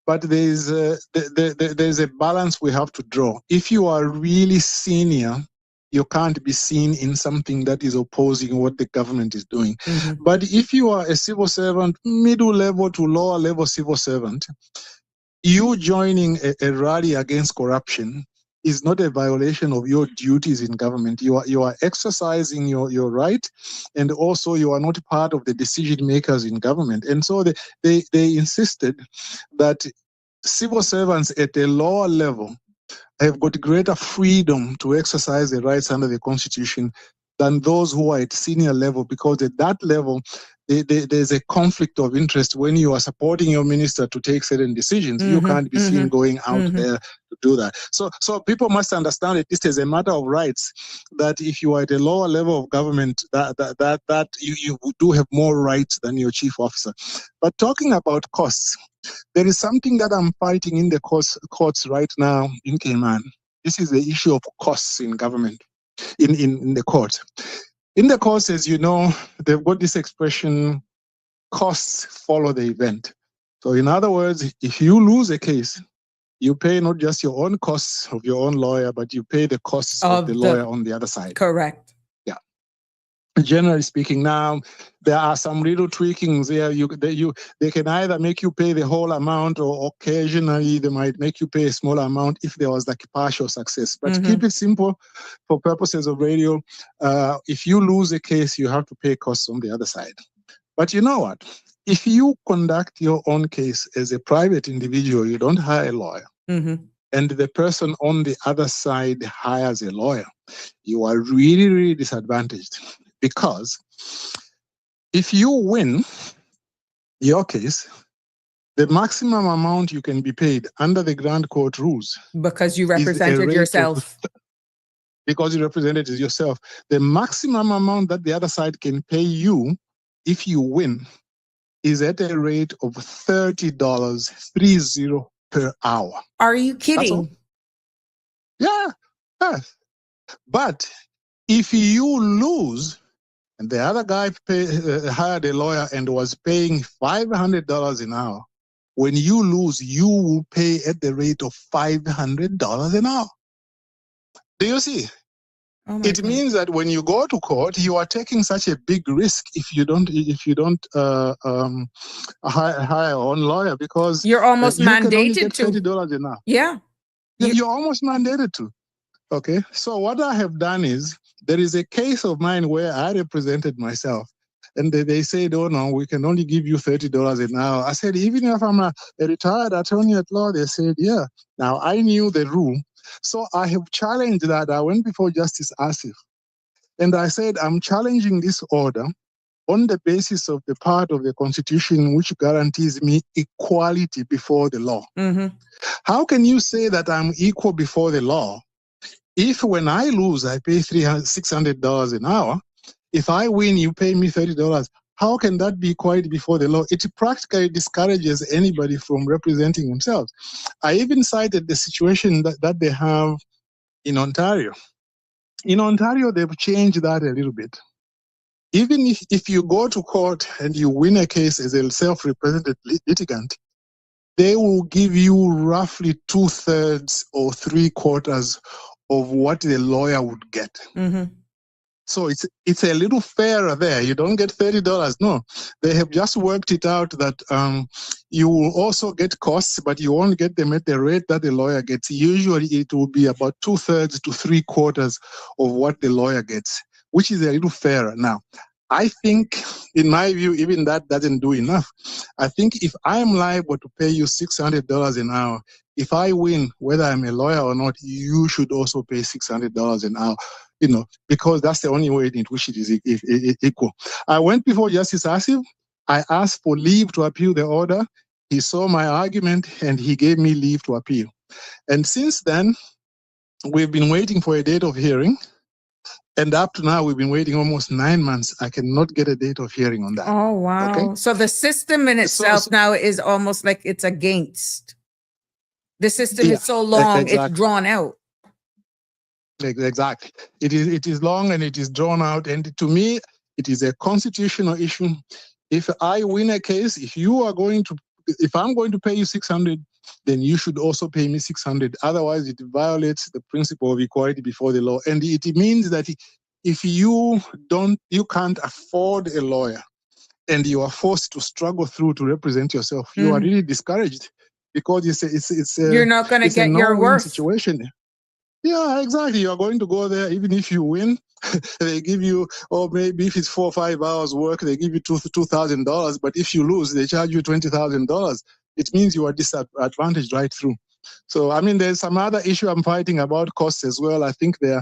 Speaker 4: but there's a balance we have to draw. If you are really senior, you can't be seen in something that is opposing what the government is doing. But if you are a civil servant, middle level to lower level civil servant, you joining a rally against corruption is not a violation of your duties in government. You are exercising your right, and also you are not part of the decision makers in government. And so they insisted that civil servants at a lower level have got greater freedom to exercise their rights under the Constitution than those who are at senior level, because at that level, there's a conflict of interest. When you are supporting your minister to take certain decisions, you can't be seen going out there to do that. So people must understand it. This is a matter of rights, that if you are at a lower level of government, that you do have more rights than your chief officer. But talking about costs, there is something that I'm fighting in the courts right now in Cayman. This is the issue of costs in government, in the court. In the courts, as you know, they've got this expression, costs follow the event. So in other words, if you lose a case, you pay not just your own costs of your own lawyer, but you pay the costs of the lawyer on the other side.
Speaker 2: Correct.
Speaker 4: Yeah. Generally speaking, now there are some little tweakings there. They can either make you pay the whole amount, or occasionally they might make you pay a small amount if there was like partial success. But keep it simple for purposes of radio. If you lose a case, you have to pay costs on the other side. But you know what? If you conduct your own case as a private individual, you don't hire a lawyer, and the person on the other side hires a lawyer, you are really, really disadvantaged. Because if you win your case, the maximum amount you can be paid under the Grand Court rules,
Speaker 2: because you represented yourself.
Speaker 4: Because you represented yourself, the maximum amount that the other side can pay you if you win is at a rate of $30 per hour.
Speaker 2: Are you kidding?
Speaker 4: Yeah. But if you lose, and the other guy hired a lawyer and was paying $500 an hour, when you lose, you will pay at the rate of $500 an hour. Do you see?
Speaker 2: Oh my
Speaker 4: It
Speaker 2: God.
Speaker 4: means that when you go to court, you are taking such a big risk if you don't hire on lawyer, because
Speaker 2: You're almost
Speaker 4: you can only
Speaker 2: mandated
Speaker 4: get
Speaker 2: to.
Speaker 4: $30 an hour.
Speaker 2: Yeah.
Speaker 4: You're almost mandated to. Okay. So what I have done is, there is a case of mine where I represented myself. And they said, oh no, we can only give you $30 an hour. I said, even if I'm a retired attorney at law, they said, yeah. Now I knew the rule. So I have challenged that. I went before Justice Asif. And I said, I'm challenging this order on the basis of the part of the Constitution which guarantees me equality before the law.
Speaker 2: Mm-hmm.
Speaker 4: How can you say that I'm equal before the law if when I lose, I pay $600 an hour? If I win, you pay me $30. How can that be equality before the law? It practically discourages anybody from representing themselves. I even cited the situation that they have in Ontario. In Ontario, they've changed that a little bit. Even if you go to court and you win a case as a self-represented litigant, they will give you roughly 2/3 or 3/4 of what the lawyer would get.
Speaker 2: Mm-hmm.
Speaker 4: So it's a little fairer there. You don't get $30. No, they have just worked it out that you will also get costs, but you won't get them at the rate that the lawyer gets. Usually it will be about 2/3 to 3/4 of what the lawyer gets, which is a little fairer. Now, I think, in my view, even that doesn't do enough. I think if I'm liable to pay you $600 an hour, if I win, whether I'm a lawyer or not, you should also pay $600 an hour, because that's the only way in which it is equal. I went before Justice Asif. I asked for leave to appeal the order. He saw my argument and he gave me leave to appeal. And since then, we've been waiting for a date of hearing. And up to now, we've been waiting almost 9 months. I cannot get a date of hearing on that.
Speaker 2: Oh, wow.
Speaker 4: Okay?
Speaker 2: So the system in itself now is almost like it's against. The system is so long,
Speaker 4: exactly.
Speaker 2: it's drawn out.
Speaker 4: Exactly. It is long and it is drawn out. And to me, it is a constitutional issue. If I win a case, if I'm going to pay you $600, then you should also pay me $600. Otherwise, it violates the principle of equality before the law. And it means that if you can't afford a lawyer and you are forced to struggle through to represent yourself, you are really discouraged, because
Speaker 2: You're not going to get your
Speaker 4: no-win
Speaker 2: worth.
Speaker 4: situation. Yeah, exactly. You're going to go there, even if you win, they give you, or maybe if it's 4 or 5 hours work, they give you $2,000. But if you lose, they charge you $20,000. It means you are disadvantaged right through. So, I mean, there's some other issue I'm fighting about costs as well. I think they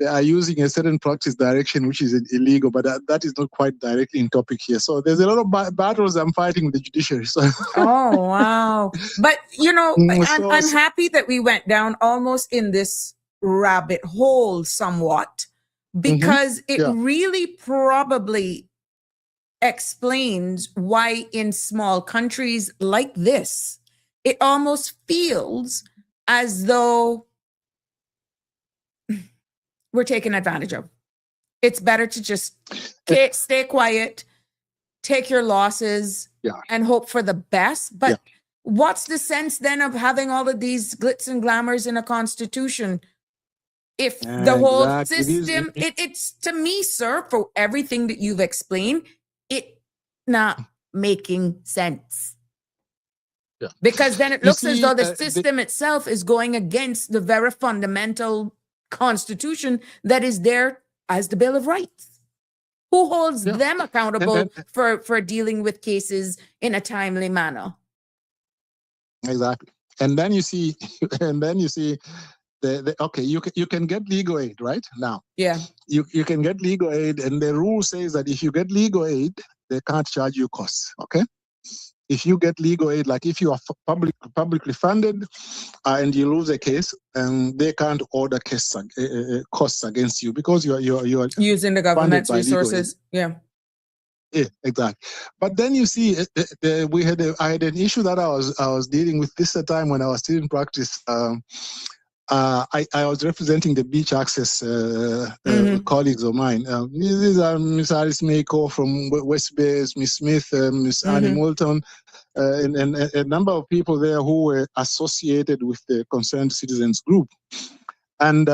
Speaker 4: are using a certain practice direction, which is illegal, but that is not quite directly in topic here. So there's a lot of battles I'm fighting with the judiciary. So.
Speaker 2: Oh, wow. But, I'm happy that we went down almost in this rabbit hole somewhat, because it really probably explains why in small countries like this, it almost feels as though we're taken advantage of. It's better to just stay quiet, take your losses, and hope for the best. But what's the sense then of having all of these glitz and glamours in a constitution if the whole system, it's to me, sir, for everything that you've explained, it not making sense.
Speaker 4: Yeah.
Speaker 2: Because then it looks as though the system itself is going against the very fundamental constitution that is there as the Bill of Rights. Who holds them accountable for dealing with cases in a timely manner?
Speaker 4: Exactly. And then you see, you can get legal aid right now.
Speaker 2: Yeah.
Speaker 4: You can get legal aid, and the rule says that if you get legal aid, they can't charge you costs. Okay. If you get legal aid, like if you are publicly funded and you lose a case, they can't order costs against you, because you are
Speaker 2: using the government's resources. Yeah,
Speaker 4: exactly. But then you see, I had an issue that I was dealing with this time when I was still in practice. I was representing the beach access colleagues of mine. These are Miss Alice Mako from West Bay, Miss Smith, Miss Annie Moulton, and a number of people there who were associated with the Concerned Citizens group. And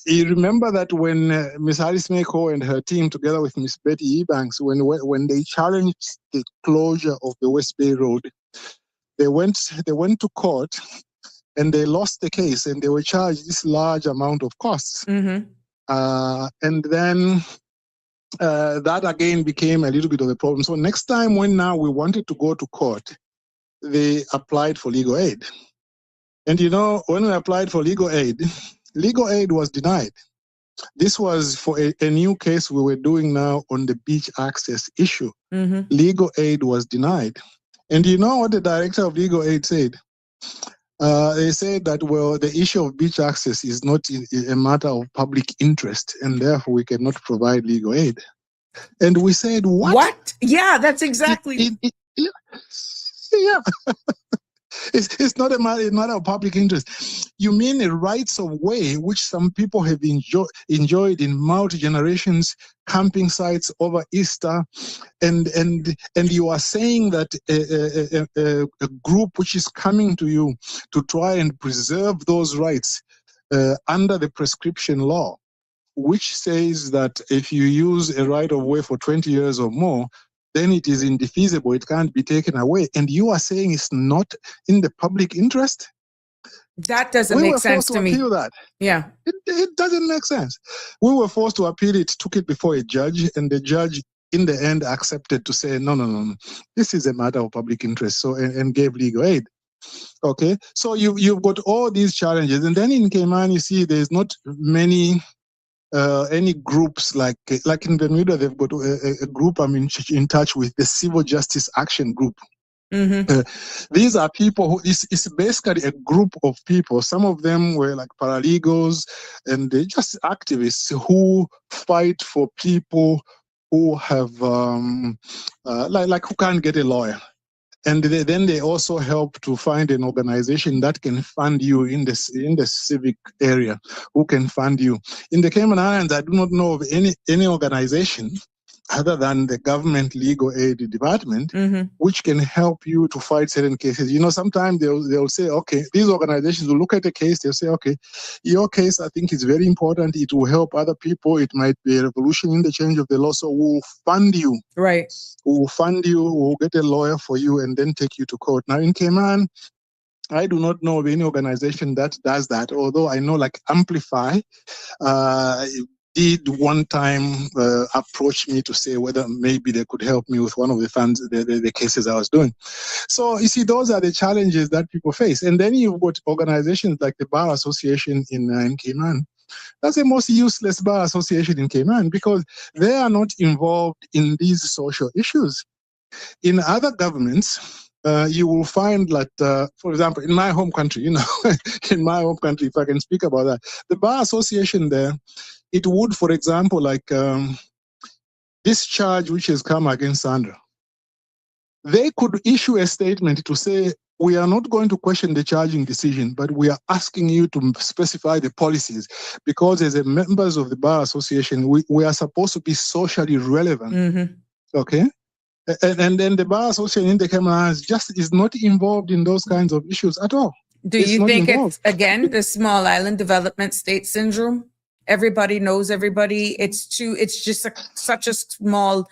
Speaker 4: you remember that when Ms. Alice Mako and her team, together with Ms. Betty Ebanks, when they challenged the closure of the West Bay Road, they went to court and they lost the case and they were charged this large amount of costs.
Speaker 2: Mm-hmm.
Speaker 4: And then that again became a little bit of a problem. So next time when now we wanted to go to court, they applied for legal aid. And when we applied for legal aid was denied. This was for a new case we were doing now on the beach access issue.
Speaker 2: Mm-hmm.
Speaker 4: Legal aid was denied. And you know what the director of legal aid said? They said that, well, the issue of beach access is not a matter of public interest, and therefore we cannot provide legal aid. And we said, what?
Speaker 2: Yeah, that's exactly.
Speaker 4: Yeah. It's not a matter of public interest. You mean the rights of way, which some people have enjoyed in multi-generations, camping sites over Easter, and you are saying that a group which is coming to you to try and preserve those rights under the prescription law, which says that if you use a right of way for 20 years or more, then it is indefeasible, it can't be taken away. And you are saying it's not in the public interest?
Speaker 2: That doesn't make sense to me.
Speaker 4: We were forced to appeal that.
Speaker 2: Yeah.
Speaker 4: It doesn't make sense. We were forced to appeal it, took it before a judge, and the judge in the end accepted to say, no, this is a matter of public interest, so and gave legal aid. Okay, so you've got all these challenges. And then in Cayman, you see there's not many any groups like in Bermuda, they've got a group I'm in touch with, the Civil Justice Action Group.
Speaker 2: Mm-hmm.
Speaker 4: These are people who it's basically a group of people. Some of them were like paralegals, and they're just activists who fight for people who have like who can't get a lawyer. And then they also help to find an organization that can fund you in the civic area, who can fund you. In the Cayman Islands, I do not know of any organization other than the government legal aid department,
Speaker 2: Mm-hmm.
Speaker 4: which can help you to fight certain cases. Sometimes they'll say, okay, these organizations will look at the case, they'll say, okay, your case, I think is very important. It will help other people. It might be a revolution in the change of the law. So we'll fund you.
Speaker 2: Right.
Speaker 4: We'll fund you, we'll get a lawyer for you, and then take you to court. Now in Cayman, I do not know of any organization that does that, although I know like Amplify did one time approach me to say whether maybe they could help me with one of the funds, the cases I was doing. So you see, those are the challenges that people face. And then you've got organizations like the Bar Association in Cayman. That's the most useless bar association in Cayman because they are not involved in these social issues. In other governments, you will find that, for example, in my home country, in my home country, if I can speak about that, the bar association there, it would, for example, like this charge which has come against Sandra, they could issue a statement to say, we are not going to question the charging decision, but we are asking you to specify the policies because as a members of the Bar Association, we are supposed to be socially relevant.
Speaker 2: Mm-hmm.
Speaker 4: Okay? And then the Bar Association in the Cayman Islands just is not involved in those kinds of issues at all.
Speaker 2: Do you think it's, again, the small island development state syndrome? Everybody knows everybody. It's just such a small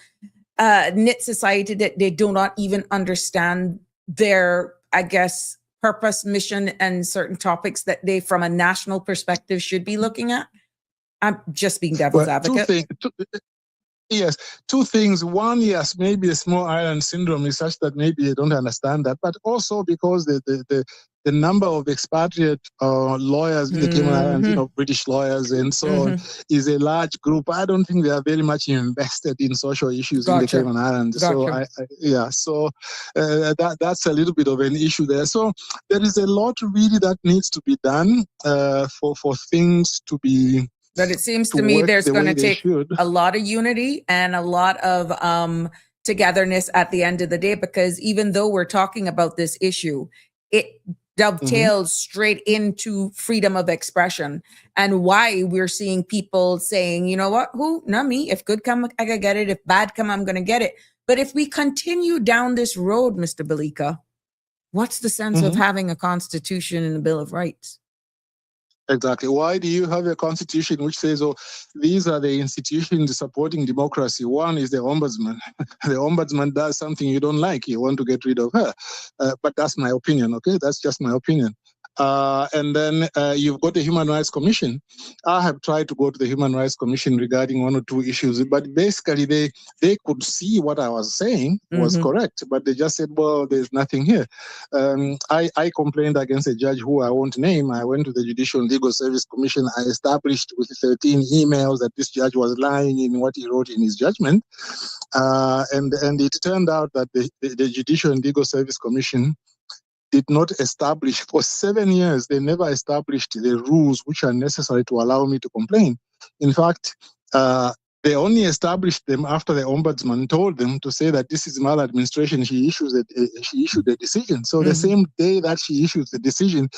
Speaker 2: knit society that they do not even understand their, I guess, purpose, mission, and certain topics that they, from a national perspective, should be looking at. I'm just being devil's advocate.
Speaker 4: Two things. One, yes, maybe the small island syndrome is such that maybe they don't understand that, but also because the number of expatriate lawyers in the Cayman Islands, British lawyers and so on, is a large group. I don't think they are very much invested in social issues in the Cayman Islands. So that's a little bit of an issue there. So there is a lot really that needs to be done for things to be.
Speaker 2: But it seems to me there's going to take a lot of unity and a lot of togetherness at the end of the day, because even though we're talking about this issue, it dovetails straight into freedom of expression and why we're seeing people saying, you know what, who, not me, if good come, I can get it. If bad come, I'm going to get it. But if we continue down this road, Mr. Balika, what's the sense of having a constitution and a Bill of Rights?
Speaker 4: Exactly. Why do you have a constitution which says, oh, these are the institutions supporting democracy? One is the ombudsman. The ombudsman does something you don't like. You want to get rid of her. But that's my opinion, okay? That's just my opinion. And then you've got the Human Rights Commission. I have tried to go to the Human Rights Commission regarding one or two issues, but basically they could see what I was saying was correct, but they just said, well, there's nothing here. I complained against a judge who I won't name. I went to the Judicial and Legal Service Commission. I established with 13 emails that this judge was lying in what he wrote in his judgment. And it turned out that the Judicial and Legal Service Commission did not establish, for 7 years, they never established the rules which are necessary to allow me to complain. In fact, they only established them after the ombudsman told them to say that this is maladministration. She issued a decision. So the same day that she issues the decision,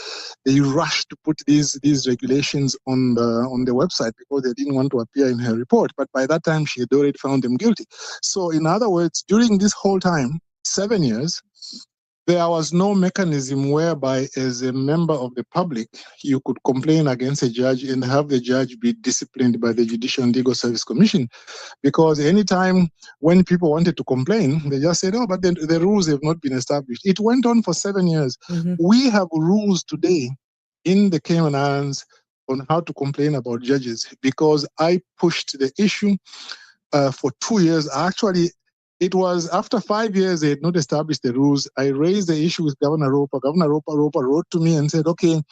Speaker 4: they rushed to put these regulations on the website because they didn't want to appear in her report. But by that time, she had already found them guilty. So in other words, during this whole time, 7 years, there was no mechanism whereby, as a member of the public, you could complain against a judge and have the judge be disciplined by the Judicial and Legal Service Commission. Because anytime when people wanted to complain, they just said, oh, but the rules have not been established. It went on for 7 years. We have rules today in the Cayman Islands on how to complain about judges because I pushed the issue for 2 years. Actually, it was after 5 years they had not established the rules. I raised the issue with Governor Roper. Governor Roper wrote to me and said, okay,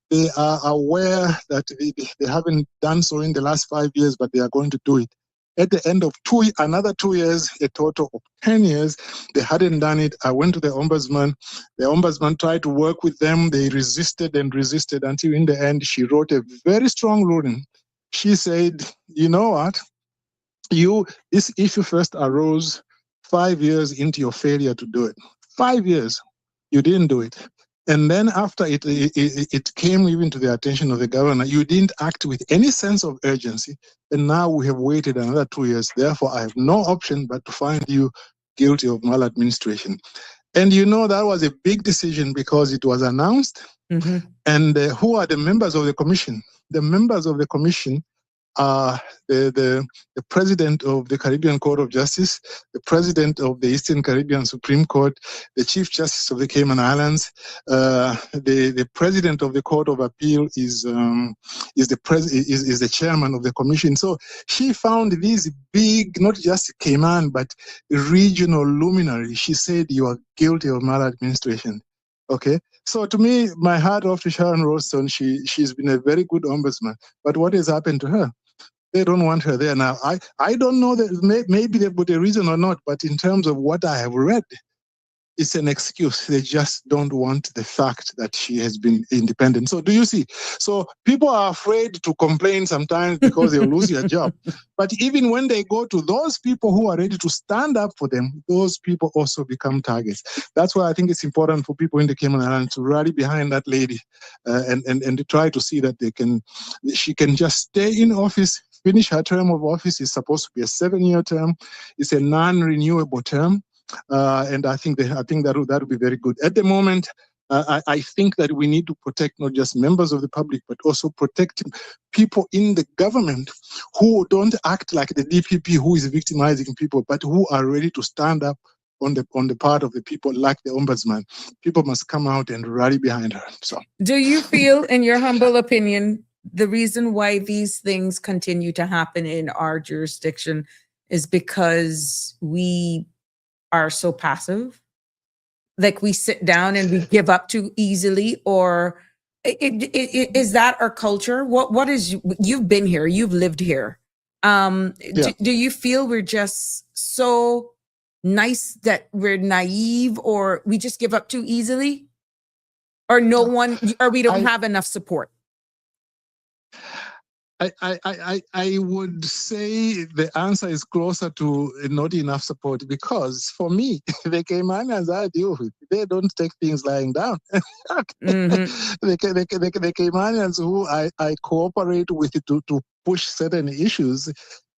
Speaker 4: they are aware that they haven't done so in the last 5 years, but they are going to do it. At the end of another 2 years, a total of 10 years, they hadn't done it. I went to the ombudsman. The ombudsman tried to work with them. They resisted and resisted until in the end, she wrote a very strong ruling. She said, you know what? This issue first arose 5 years into your failure to do it. 5 years, you didn't do it. And then after it came even to the attention of the governor, you didn't act with any sense of urgency. And now we have waited another 2 years. Therefore, I have no option but to find you guilty of maladministration. And that was a big decision because it was announced. And who are the members of the commission? The members of the commission are the president of the Caribbean Court of Justice, the president of the Eastern Caribbean Supreme Court, the Chief Justice of the Cayman Islands, the president of the Court of Appeal is the chairman of the commission. So she found these big, not just Cayman, but regional luminaries. She said, you are guilty of maladministration. Okay. So to me, my hat off to Sharon Ralston. She's been a very good ombudsman. But what has happened to her? They don't want her there now. I don't know that maybe they've got a reason or not, but in terms of what I have read, it's an excuse. They just don't want the fact that she has been independent. So do you see? So people are afraid to complain sometimes because they'll lose their job. But even when they go to those people who are ready to stand up for them, those people also become targets. That's why I think it's important for people in the Cayman Islands to rally behind that lady and to try to see that she can just stay in office, finish her term of office. It's supposed to be a 7-year term. It's a non-renewable term. And I think that would be very good. At the moment, I think that we need to protect not just members of the public, but also protect people in the government who don't act like the DPP who is victimizing people, but who are ready to stand up on the part of the people, like the ombudsman. People must come out and rally behind her. So,
Speaker 2: do you feel, in your humble opinion, the reason why these things continue to happen in our jurisdiction is because we are so passive? Like we sit down and we give up too easily? Or is that our culture? What is, you've been here, you've lived here. Do you feel we're just so nice that we're naive, or we just give up too easily? Or or we don't have enough support?
Speaker 4: I would say the answer is closer to not enough support, because for me, the Caymanians I deal with, they don't take things lying down. The Caymanians who I cooperate with to push certain issues,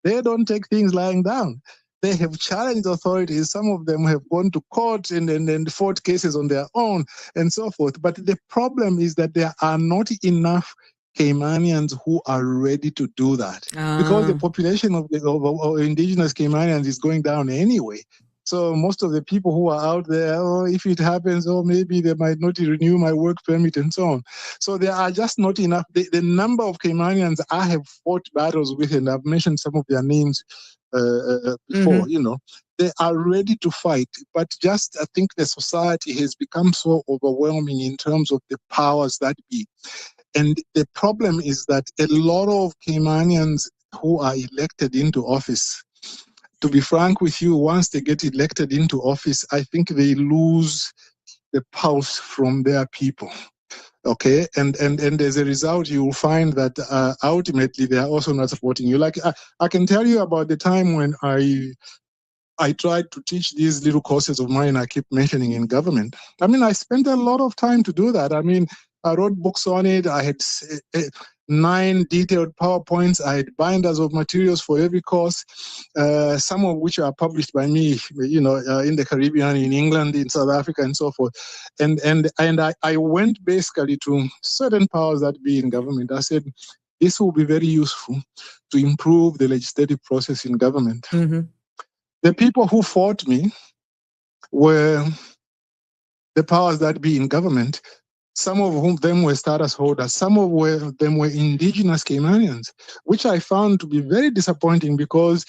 Speaker 4: they don't take things lying down. They have challenged authorities. Some of them have gone to court and fought cases on their own and so forth. But the problem is that there are not enough Caymanians who are ready to do that, because the population of indigenous Caymanians is going down anyway. So most of the people who are out there, if it happens, maybe they might not renew my work permit and so on. So there are just not enough. The number of Caymanians I have fought battles with, and I've mentioned some of their names before, they are ready to fight. But just I think the society has become so overwhelming in terms of the powers that be. And the problem is that a lot of Caymanians who are elected into office, to be frank with you, once they get elected into office, I think they lose the pulse from their people. Okay, and as a result, you will find that ultimately they are also not supporting you. Like I can tell you about the time when I tried to teach these little courses of mine I keep mentioning in government. I mean, I spent a lot of time to do that. I mean, I wrote books on it. I had 9 detailed PowerPoints. I had binders of materials for every course, some of which are published by me, in the Caribbean, in England, in South Africa, and so forth. And I went basically to certain powers that be in government. I said, this will be very useful to improve the legislative process in government.
Speaker 2: Mm-hmm.
Speaker 4: The people who fought me were the powers that be in government. Some of them were status holders. Some of them were indigenous Caymanians, which I found to be very disappointing, because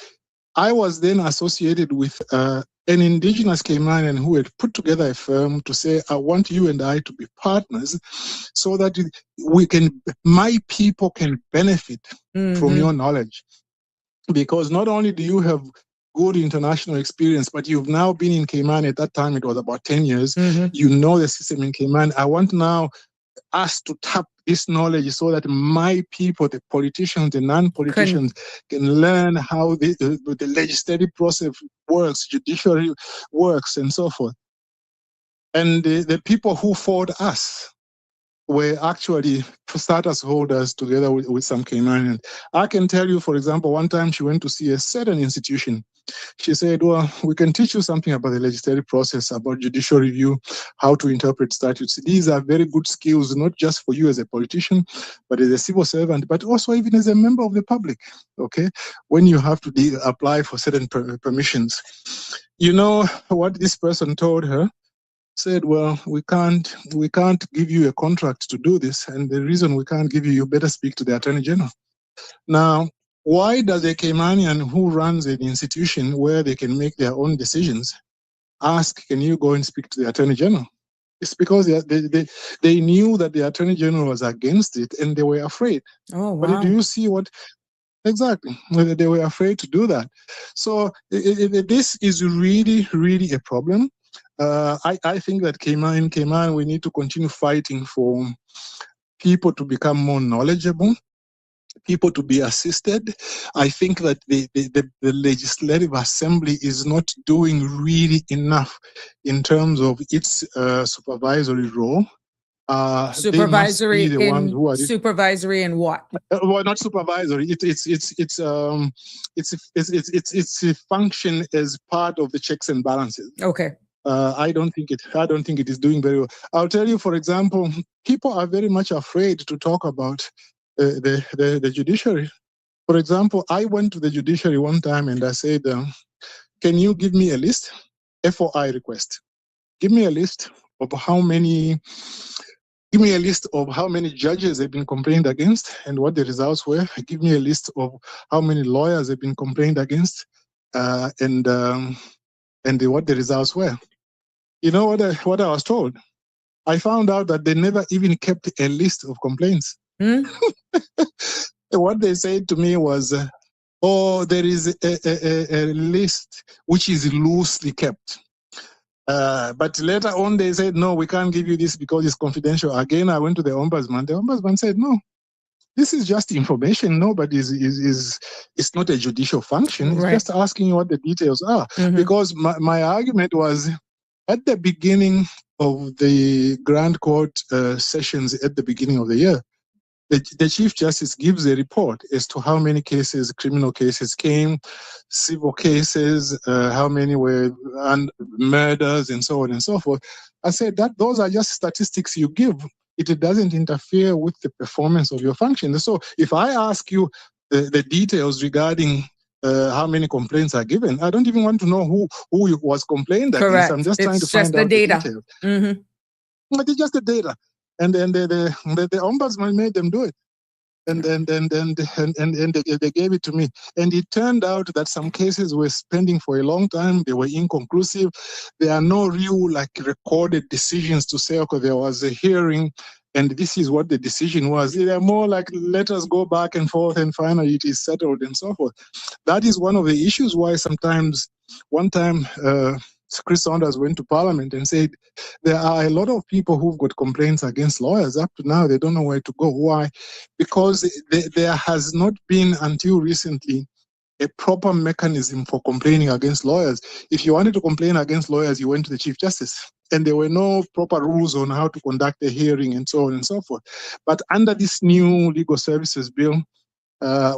Speaker 4: I was then associated with an indigenous Caymanian who had put together a firm to say, I want you and I to be partners so that my people can benefit from your knowledge. Because not only do you have good international experience, but you've now been in Cayman. At that time, it was about 10 years. You know the system in Cayman. I want now us to tap this knowledge so that my people, the politicians, the non-politicians, can learn how the legislative process works, judiciary works, and so forth. And the people who fought us were actually status holders together with some Caymanians. I can tell you, for example, one time she went to see a certain institution. She said, well, we can teach you something about the legislative process, about judicial review, how to interpret statutes. These are very good skills, not just for you as a politician, but as a civil servant, but also even as a member of the public, okay, when you have to apply for certain permissions. You know what this person told her? Said, well, we can't give you a contract to do this, and the reason we can't give you better speak to the Attorney General. Now, why does a Caymanian who runs an institution where they can make their own decisions ask, can you go and speak to the Attorney General? It's because they knew that the Attorney General was against it, and they were afraid.
Speaker 2: Oh, wow.
Speaker 4: But do you see what? Exactly. They were afraid to do that. So this is really, really a problem. I think that in Cayman, we need to continue fighting for people to become more knowledgeable, people to be assisted. I think that the Legislative Assembly is not doing really enough in terms of its supervisory role.
Speaker 2: Supervisory in what?
Speaker 4: Well, not supervisory. It's a function as part of the checks and balances.
Speaker 2: Okay.
Speaker 4: I don't think it is doing very well. I'll tell you, for example, people are very much afraid to talk about the judiciary. For example, I went to the judiciary one time and I said, can you give me a list? FOI request. Give me a list of how many judges have been complained against and what the results were. Give me a list of how many lawyers have been complained against and what the results were. You know what I was told? I found out that they never even kept a list of complaints. What they said to me was, there is a list which is loosely kept. But later on, they said, no, we can't give you this because it's confidential. Again, I went to the ombudsman. The ombudsman said, no, this is just information. Nobody it's not a judicial function. It's just asking what the details are. Because my argument was, at the beginning of the Grand Court sessions at the beginning of the year, the Chief Justice gives a report as to how many cases, criminal cases came, civil cases, how many were murders, and so on and so forth. I said that those are just statistics you give. it doesn't interfere with the performance of your function. So if I ask you the details regarding how many complaints are given, I don't even want to know who was complained against.
Speaker 2: Correct.
Speaker 4: I'm just trying to
Speaker 2: It's just
Speaker 4: find
Speaker 2: the
Speaker 4: out
Speaker 2: data.
Speaker 4: the details.
Speaker 2: Mhm.
Speaker 4: But it's just the data. And then the ombudsman made them do it. And they gave it to me. And it turned out that some cases were pending for a long time. They were inconclusive. There are no real recorded decisions to say, okay, there was a hearing and this is what the decision was. They're more like, let us go back and forth and finally it is settled and so forth. That is one of the issues why sometimes, one time, Chris Saunders went to Parliament and said, there are a lot of people who've got complaints against lawyers. Up to now, they don't know where to go. Why? Because there has not been, until recently, a proper mechanism for complaining against lawyers. If you wanted to complain against lawyers, you went to the Chief Justice. And there were no proper rules on how to conduct a hearing and so on and so forth. But under this new legal services bill,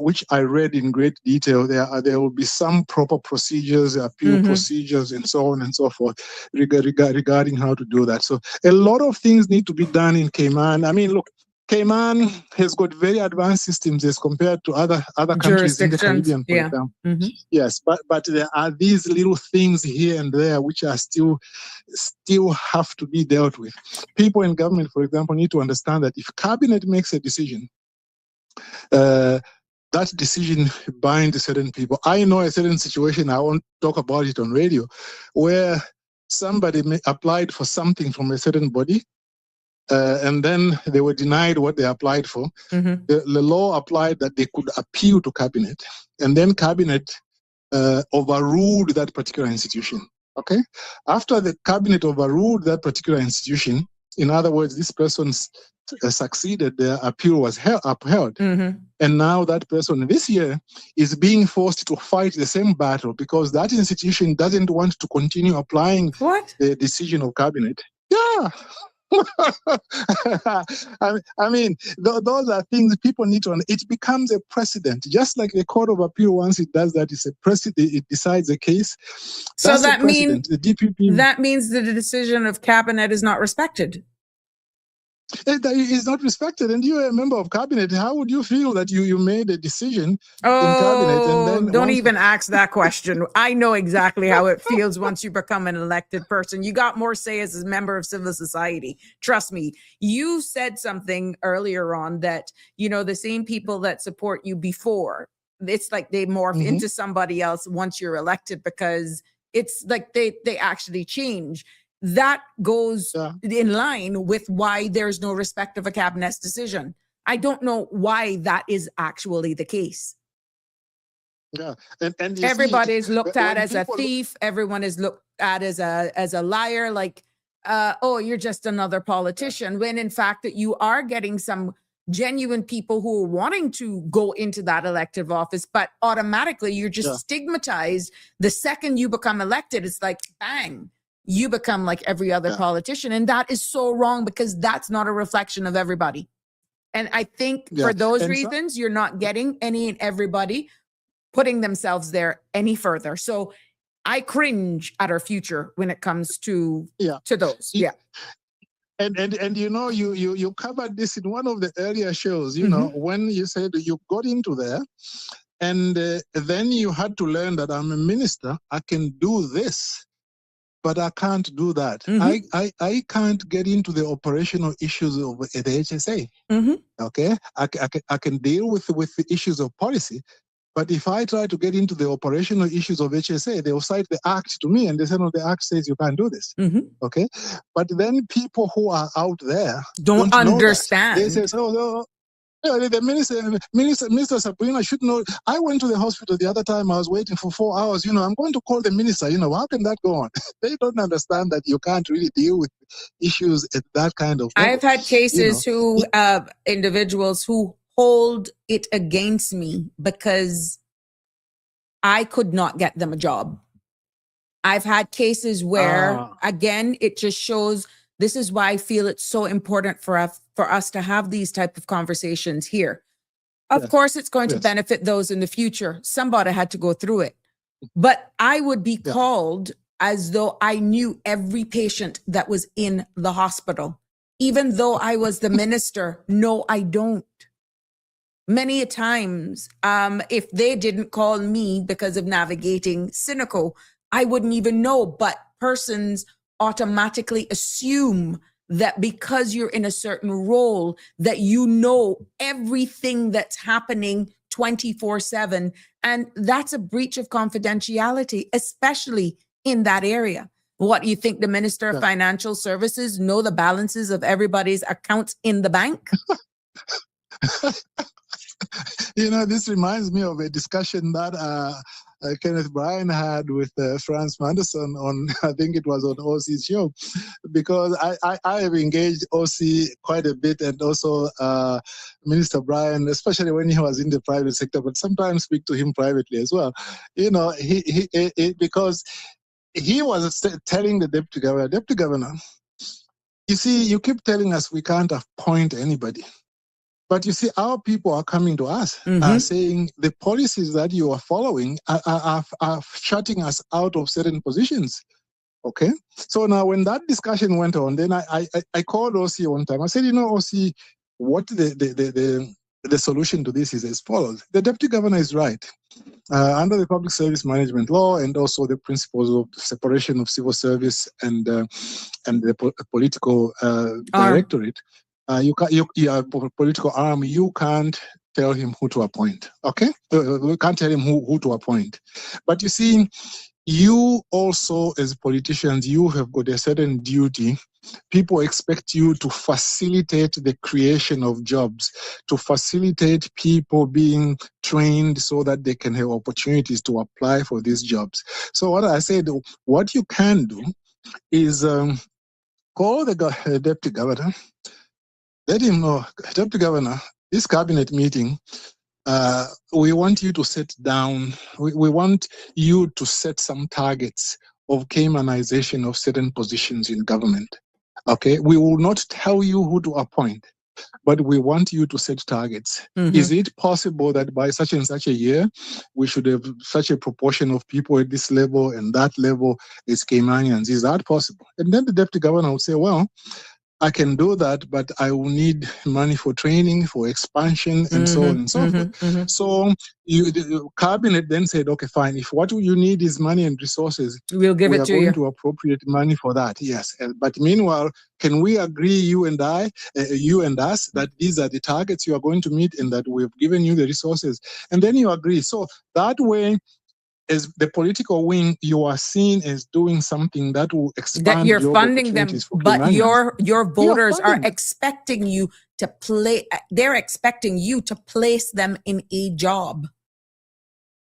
Speaker 4: which I read in great detail, there will be some proper procedures, appeal procedures, and so on and so forth regarding how to do that. So a lot of things need to be done in Cayman. I mean, look, Cayman has got very advanced systems as compared to other countries in the Caribbean, for example. Yes, but there are these little things here and there which are still have to be dealt with. People in government, for example, need to understand that if cabinet makes a decision, that decision binds certain people. I know a certain situation, I won't talk about it on radio, where somebody applied for something from a certain body, and then they were denied what they applied for. The law applied that they could appeal to cabinet, and then cabinet overruled that particular institution. Okay? After the cabinet overruled that particular institution, in other words, this person succeeded, their appeal was upheld. And now that person this year is being forced to fight the same battle because that institution doesn't want to continue applying the decision of cabinet. Yeah. I mean, those are things people need to. It becomes a precedent, just like the Court of Appeal. Once it does that, it's a precedent. It decides a case.
Speaker 2: So that means
Speaker 4: the DPP.
Speaker 2: That means that the decision of cabinet is not respected.
Speaker 4: It is not respected, and you're a member of cabinet. How would you feel that you made a decision in cabinet and then
Speaker 2: don't even ask that question. I know exactly how it feels once you become an elected person. You got more say as a member of civil society. Trust me. You said something earlier on that, the same people that support you before, it's like they morph into somebody else once you're elected because it's like they actually change. That goes in line with why there's no respect of a cabinet's decision. I don't know why that is actually the case.
Speaker 4: Yeah, and
Speaker 2: everybody is looked at as a thief. Everyone is looked at as a liar. Like, oh, you're just another politician. When in fact that you are getting some genuine people who are wanting to go into that elective office, but automatically you're just stigmatized. The second you become elected, it's like bang. You become like every other politician. And that is so wrong because that's not a reflection of everybody. And I think for those reasons, you're not getting any and everybody putting themselves there any further. So I cringe at our future when it comes to those. Yeah.
Speaker 4: And you covered this in one of the earlier shows, when you said you got into there and then you had to learn that I'm a minister, I can do this. But I can't do that. I can't get into the operational issues of the HSA. Okay, I can deal with the issues of policy, but if I try to get into the operational issues of HSA, they will cite the Act to me, and they say, no, the Act says you can't do this. Okay, but then people who are out there
Speaker 2: don't understand.
Speaker 4: They say, so. The minister Sabrina should know. I went to the hospital the other time. I was waiting for 4 hours. I'm going to call the minister. How can that go on? They don't understand that you can't really deal with issues at that kind of level.
Speaker 2: I've had cases who individuals who hold it against me because I could not get them a job. I've had cases where, again, it just shows. This is why I feel it's so important for us to have these type of conversations here. Of course, it's going to benefit those in the future. Somebody had to go through it. But I would be called as though I knew every patient that was in the hospital. even though I was the minister. No, I don't. Many a times, if they didn't call me because of navigating Cynical, I wouldn't even know. But persons automatically assume that because you're in a certain role, that you know everything that's happening 24/7. And that's a breach of confidentiality, especially in that area. What, you think the Minister of
Speaker 4: Yeah.
Speaker 2: Financial Services know the balances of everybody's accounts in the bank?
Speaker 4: This reminds me of a discussion that Kenneth Bryan had with Franz Manderson on, I think it was on OC's show, because I have engaged OC quite a bit, and also Minister Bryan, especially when he was in the private sector, but sometimes speak to him privately as well. Because he was telling the deputy governor, you see, you keep telling us we can't appoint anybody. But you see, our people are coming to us saying the policies that you are following are shutting us out of certain positions. Okay? So now when that discussion went on, then I called OC one time. I said, OC, what the solution to this is as follows. The deputy governor is right. Under the Public Service Management Law and also the principles of separation of civil service and the political directorate, you are a political arm. You can't tell him who to appoint. Okay, we can't tell him who to appoint. But you see, you also as politicians, you have got a certain duty. People expect you to facilitate the creation of jobs, to facilitate people being trained so that they can have opportunities to apply for these jobs. So what I said, what you can do is call the deputy governor. Let him know, Deputy Governor, this cabinet meeting, we want you to set down, we want you to set some targets of Caymanization of certain positions in government. Okay, we will not tell you who to appoint, but we want you to set targets. Is it possible that by such and such a year, we should have such a proportion of people at this level and that level is Caymanians? Is that possible? And then the Deputy Governor will say, well, I can do that, but I will need money for training, for expansion, and so on and so forth. So the cabinet then said, okay, fine. If what you need is money and resources,
Speaker 2: we'll give it to you.
Speaker 4: We are going to appropriate money for that. Yes. But meanwhile, can we agree, you and us, that these are the targets you are going to meet and that we've given you the resources? And then you agree. So that way, as the political wing, you are seen as doing something that will expand
Speaker 2: that you're
Speaker 4: job
Speaker 2: funding them,
Speaker 4: opportunities for
Speaker 2: but
Speaker 4: Caymanians.
Speaker 2: your voters are
Speaker 4: funding them.
Speaker 2: expecting you to they're expecting you to place them in a job.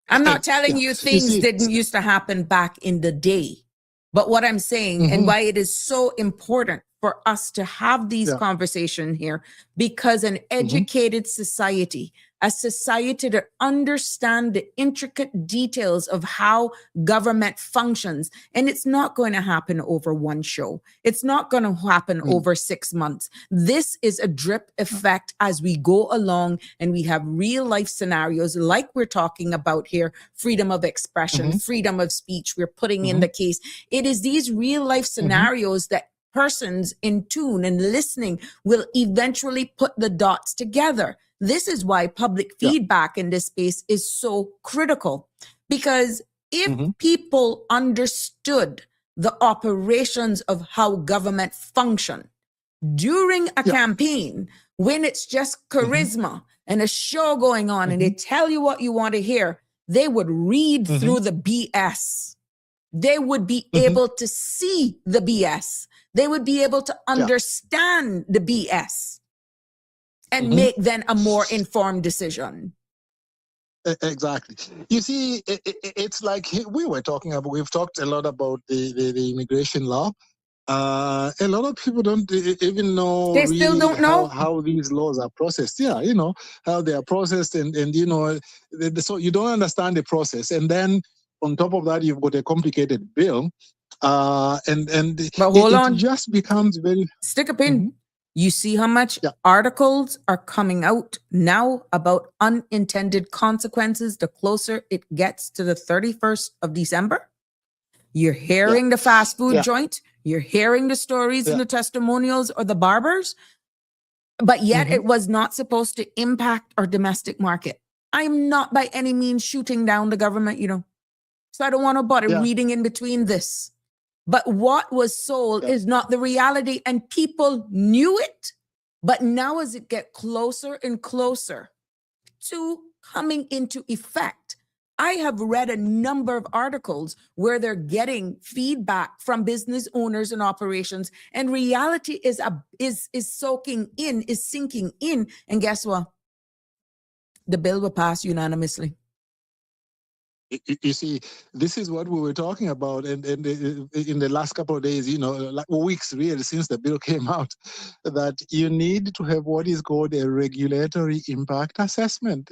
Speaker 2: I'm not telling you things didn't used to happen back in the day, but what I'm saying and why it is so important for us to have these conversations here, because an educated society, a society that understand the intricate details of how government functions. And it's not going to happen over one show. It's not going to happen over 6 months. This is a drip effect as we go along and we have real life scenarios like we're talking about here, freedom of expression, freedom of speech. We're putting in the case. It is these real life scenarios that persons in tune and listening will eventually put the dots together. This is why public feedback in this space is so critical, because if people understood the operations of how government function during a campaign, when it's just charisma and a show going on and they tell you what you want to hear, they would read through the BS. They would be able to see the BS. They would be able to understand the BS and make then a more informed decision.
Speaker 4: Exactly. You see, it's like we've talked a lot about the immigration law. A lot of people don't even know
Speaker 2: They still
Speaker 4: really
Speaker 2: don't know
Speaker 4: how these laws are processed. Yeah, how they are processed, and so you don't understand the process. And then on top of that, you've got a complicated bill. But
Speaker 2: hold on.
Speaker 4: It just becomes very...
Speaker 2: Stick a pin. You see how much articles are coming out now about unintended consequences the closer it gets to the 31st of December? You're hearing the fast food
Speaker 4: Yeah.
Speaker 2: joint. You're hearing the stories and
Speaker 4: Yeah.
Speaker 2: the testimonials or the barbers, but yet it was not supposed to impact our domestic market. I'm not by any means shooting down the government, so I don't want to bother
Speaker 4: Yeah.
Speaker 2: reading in between this. But what was sold is not the reality, and people knew it. But now, as it get closer and closer to coming into effect, I have read a number of articles where they're getting feedback from business owners and operations, and reality is soaking in, is sinking in. And guess what? The bill will pass unanimously.
Speaker 4: You see, this is what we were talking about, and in the last couple of days, like weeks really since the bill came out, that you need to have what is called a regulatory impact assessment.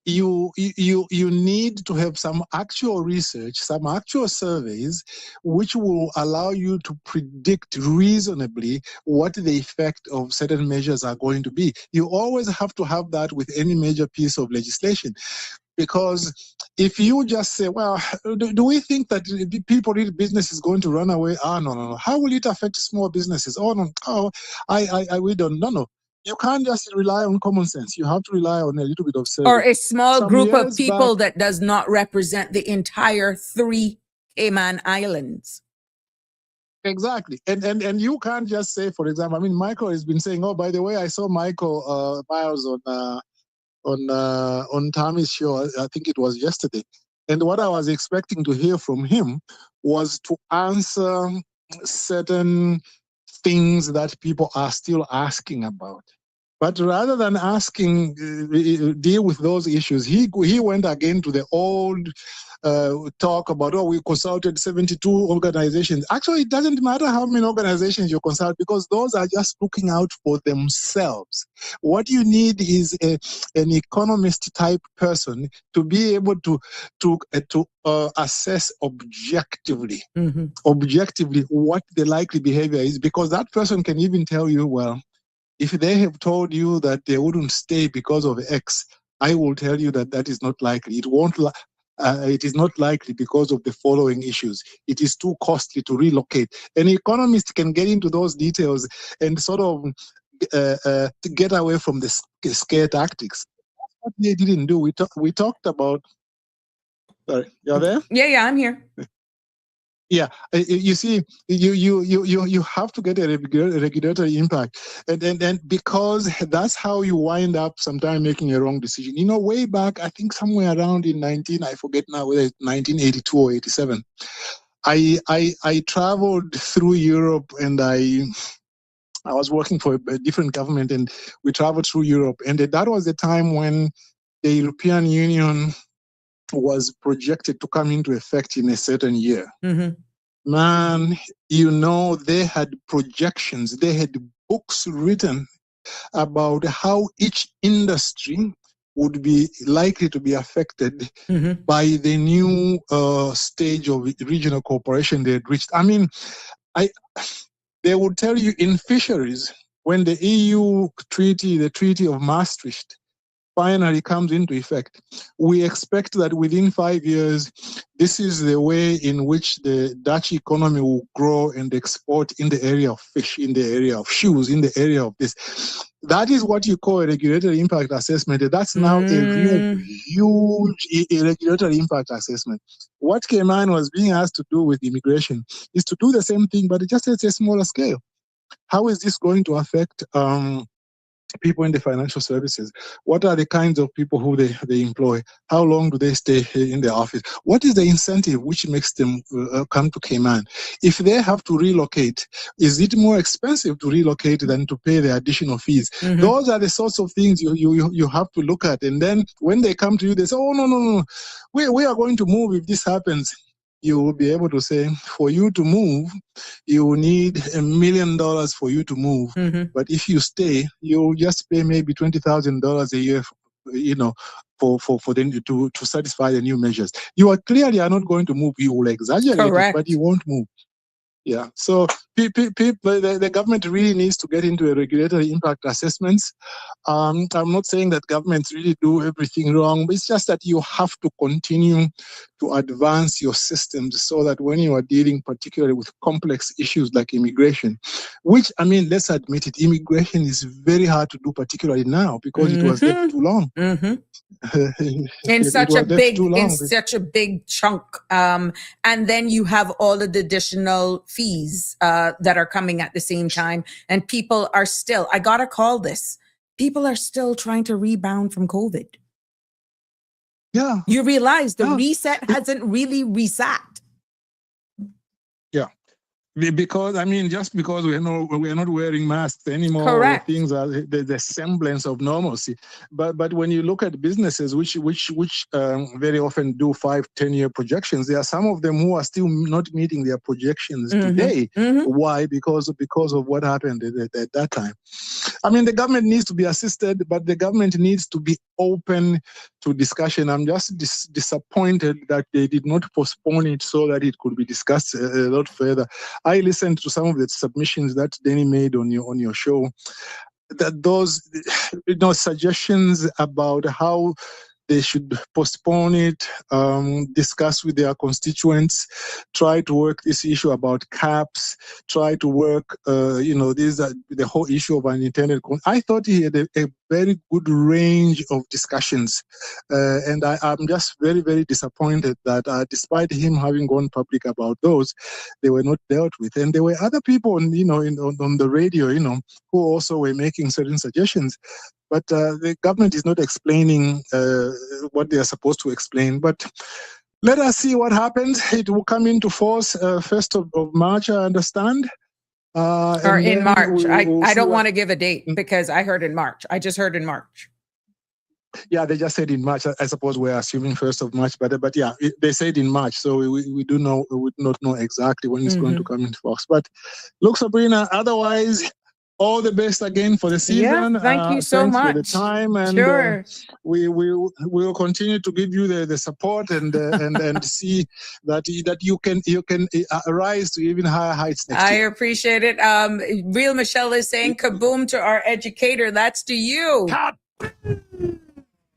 Speaker 4: You need to have some actual research, some actual surveys, which will allow you to predict reasonably what the effect of certain measures are going to be. You always have to have that with any major piece of legislation. Because if you just say, well, do we think that people in business is going to run away? No. How will it affect small businesses? We don't. No. You can't just rely on common sense. You have to rely on a little bit of survey.
Speaker 2: Or a small
Speaker 4: Some
Speaker 2: group of
Speaker 4: years
Speaker 2: people
Speaker 4: back-
Speaker 2: that does not represent the entire 3 Cayman Islands.
Speaker 4: Exactly. And you can't just say, for example, Michael has been saying, oh, by the way, I saw Michael Miles on Tommy's show. I think it was yesterday. And what I was expecting to hear from him was to answer certain things that people are still asking about. But rather than asking, deal with those issues, he went again to the old talk about, we consulted 72 organizations. Actually, it doesn't matter how many organizations you consult, because those are just looking out for themselves. What you need is an economist type person to be able to assess objectively what the likely behavior is, because that person can even tell you, well, if they have told you that they wouldn't stay because of X, I will tell you that that is not likely. It is not likely because of the following issues. It is too costly to relocate. An economist can get into those details and sort of to get away from the scare tactics. That's what they didn't do. We talked about. Sorry, you're there?
Speaker 2: Yeah, I'm here.
Speaker 4: Yeah, you see, you have to get a regulatory impact, and because that's how you wind up sometimes making a wrong decision. Way back, I think somewhere around in I forget now whether it's 1982 or 87, I traveled through Europe, and I was working for a different government, and we traveled through Europe, and that was the time when the European Union was projected to come into effect in a certain year. Man, they had projections, they had books written about how each industry would be likely to be affected by the new stage of regional cooperation they had reached. They would tell you in fisheries, when the EU treaty, the Treaty of Maastricht, finally comes into effect, we expect that within 5 years, this is the way in which the Dutch economy will grow and export in the area of fish, in the area of shoes, in the area of this. That is what you call a regulatory impact assessment. That's now a real huge regulatory impact assessment. What Cayman was being asked to do with immigration is to do the same thing, but just at a smaller scale. How is this going to affect people in the financial services? What are the kinds of people who they employ? How long do they stay in the office? What is the incentive which makes them come to Cayman? If they have to relocate, is it more expensive to relocate than to pay the additional fees? Those are the sorts of things you have to look at. And then when they come to you, they say, oh, no. We are going to move if this happens. You will be able to say, for you to move, you need $1 million for you to move. But if you stay, you'll just pay maybe $20,000 a year, for them to satisfy the new measures. You are clearly not going to move. You will exaggerate it, but you won't move. Yeah. So the government really needs to get into a regulatory impact assessments. I'm not saying that governments really do everything wrong, but it's just that you have to continue to advance your systems so that when you are dealing particularly with complex issues like immigration, which, I mean, let's admit it, immigration is very hard to do, particularly now, because it was left too long.
Speaker 2: Mm-hmm.
Speaker 4: It was left too long.
Speaker 2: In such a big chunk, and then you have all of the additional fees that are coming at the same time, and people are still, I gotta call this, people are still trying to rebound from COVID.
Speaker 4: Yeah.
Speaker 2: You realize the reset hasn't really reset.
Speaker 4: Yeah. Because, I mean, just because we're not wearing masks anymore,
Speaker 2: Correct.
Speaker 4: things are the semblance of normalcy. But when you look at businesses which very often do 5-10 year projections, there are some of them who are still not meeting their projections today. Why? Because of what happened at that time. I mean, the government needs to be assisted, but the government needs to be open to discussion. I'm just disappointed that they did not postpone it so that it could be discussed a lot further. I listened to some of the submissions that Danny made on your show. That those suggestions about how they should postpone it, discuss with their constituents, try to work this issue about caps, try to work, the whole issue of unintended. I thought he had a very good range of discussions. And I'm just very, very disappointed that despite him having gone public about those, they were not dealt with. And there were other people, on the radio, who also were making certain suggestions. But the government is not explaining what they are supposed to explain. But let us see what happens. It will come into force 1st of March, I understand.
Speaker 2: Or in March. I don't want to give a date because I heard in March. I just heard in March.
Speaker 4: Yeah, they just said in March. I suppose we're assuming 1st of March, but yeah, they said in March. So we do not know exactly when it's going to come into force. But look, Sabrina, otherwise, all the best again for the season.
Speaker 2: Yeah, thank you so much
Speaker 4: for the time, and
Speaker 2: sure.
Speaker 4: We will continue to give you the support and see that you can rise to even higher heights next year.
Speaker 2: I appreciate it. Real Michelle is saying kaboom to our educator. That's to you.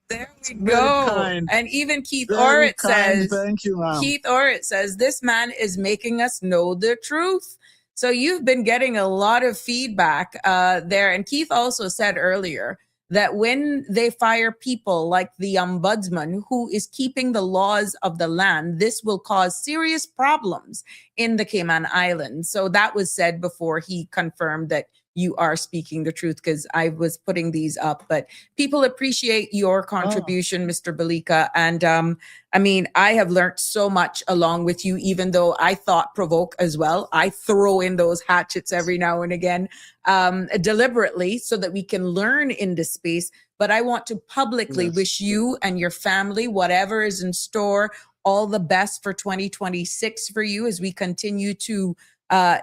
Speaker 2: There we go.
Speaker 4: Kind.
Speaker 2: And even Keith Orrit says,
Speaker 4: thank you, ma'am.
Speaker 2: Keith Orrit says, this man is making us know the truth. So you've been getting a lot of feedback there. And Keith also said earlier that when they fire people like the ombudsman who is keeping the laws of the land, this will cause serious problems in the Cayman Islands. So that was said before he confirmed that you are speaking the truth, because I was putting these up. But people appreciate your contribution, Mr. Balika. And I mean, I have learned so much along with you, even though I thought provoke as well. I throw in those hatchets every now and again, deliberately, so that we can learn in this space. But I want to publicly wish you and your family, whatever is in store, all the best for 2026 for you as we continue to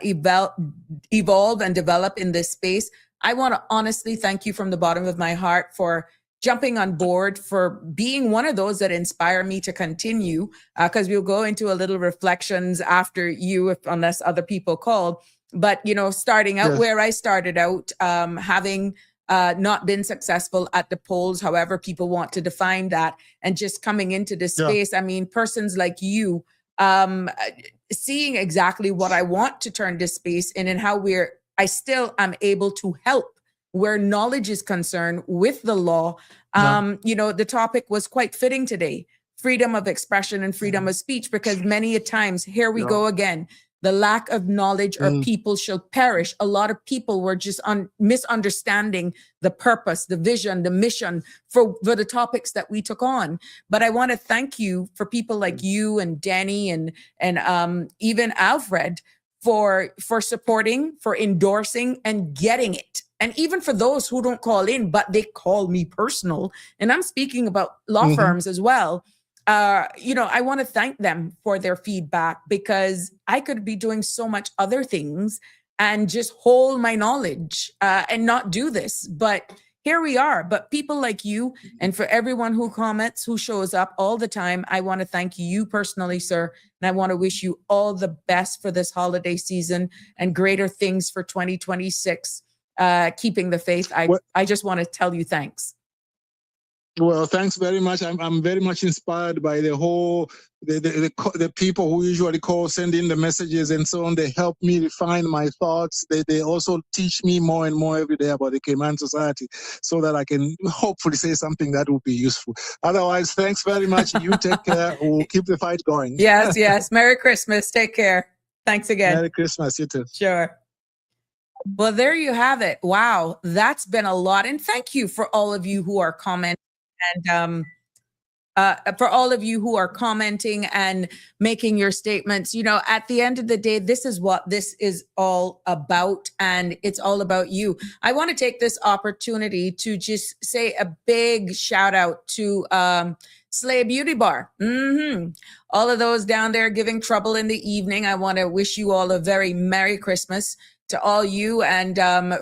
Speaker 2: evolve and develop in this space. I want to honestly thank you from the bottom of my heart for jumping on board, for being one of those that inspire me to continue, because we'll go into a little reflections after you, unless other people call. But, starting out where I started out, having not been successful at the polls, however people want to define that, and just coming into this space. I mean, persons like you, seeing exactly what I want to turn this space in, and how I still am able to help where knowledge is concerned with the law. The topic was quite fitting today, freedom of expression and freedom of speech, because many a times, here we go again, the lack of knowledge or people shall perish. A lot of people were just misunderstanding the purpose, the vision, the mission for the topics that we took on. But I want to thank you for people like you and Danny and even Alfred for supporting, for endorsing and getting it. And even for those who don't call in, but they call me personal, and I'm speaking about law firms as well. I want to thank them for their feedback, because I could be doing so much other things and just hold my knowledge and not do this. But here we are. But people like you, and for everyone who comments, who shows up all the time, I want to thank you personally, sir. And I want to wish you all the best for this holiday season and greater things for 2026. Keeping the faith. I just want to tell you thanks.
Speaker 4: Well, thanks very much. I'm very much inspired by the whole the people who usually call, send in the messages and so on. They help me refine my thoughts. They also teach me more and more every day about the Cayman society, so that I can hopefully say something that will be useful. Otherwise, thanks very much. You take care. We'll keep the fight going.
Speaker 2: Yes, yes. Merry Christmas. Take care. Thanks again.
Speaker 4: Merry Christmas. You too.
Speaker 2: Sure. Well, there you have it. Wow, that's been a lot. And thank you for all of you who are commenting. And for all of you who are commenting and making your statements, you know, at the end of the day, this is what this is all about. And it's all about you. I want to take this opportunity to just say a big shout out to Slay Beauty Bar. All of those down there giving trouble in the evening. I want to wish you all a very Merry Christmas to all you, and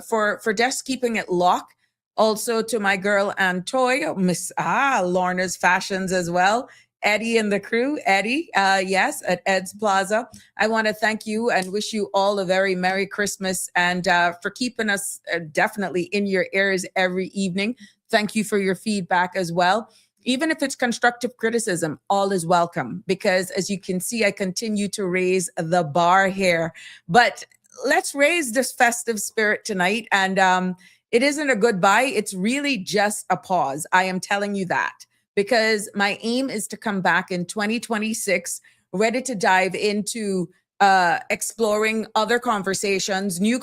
Speaker 2: for just keeping it locked. Also to my girl Antoy, Miss Lorna's Fashions as well. Eddie and the crew, Eddie, yes, at Ed's Plaza. I want to thank you and wish you all a very Merry Christmas, and for keeping us definitely in your ears every evening. Thank you for your feedback as well. Even if it's constructive criticism, all is welcome, because as you can see, I continue to raise the bar here. But let's raise this festive spirit tonight. And it isn't a goodbye. It's really just a pause. I am telling you that, because my aim is to come back in 2026, ready to dive into exploring other conversations, new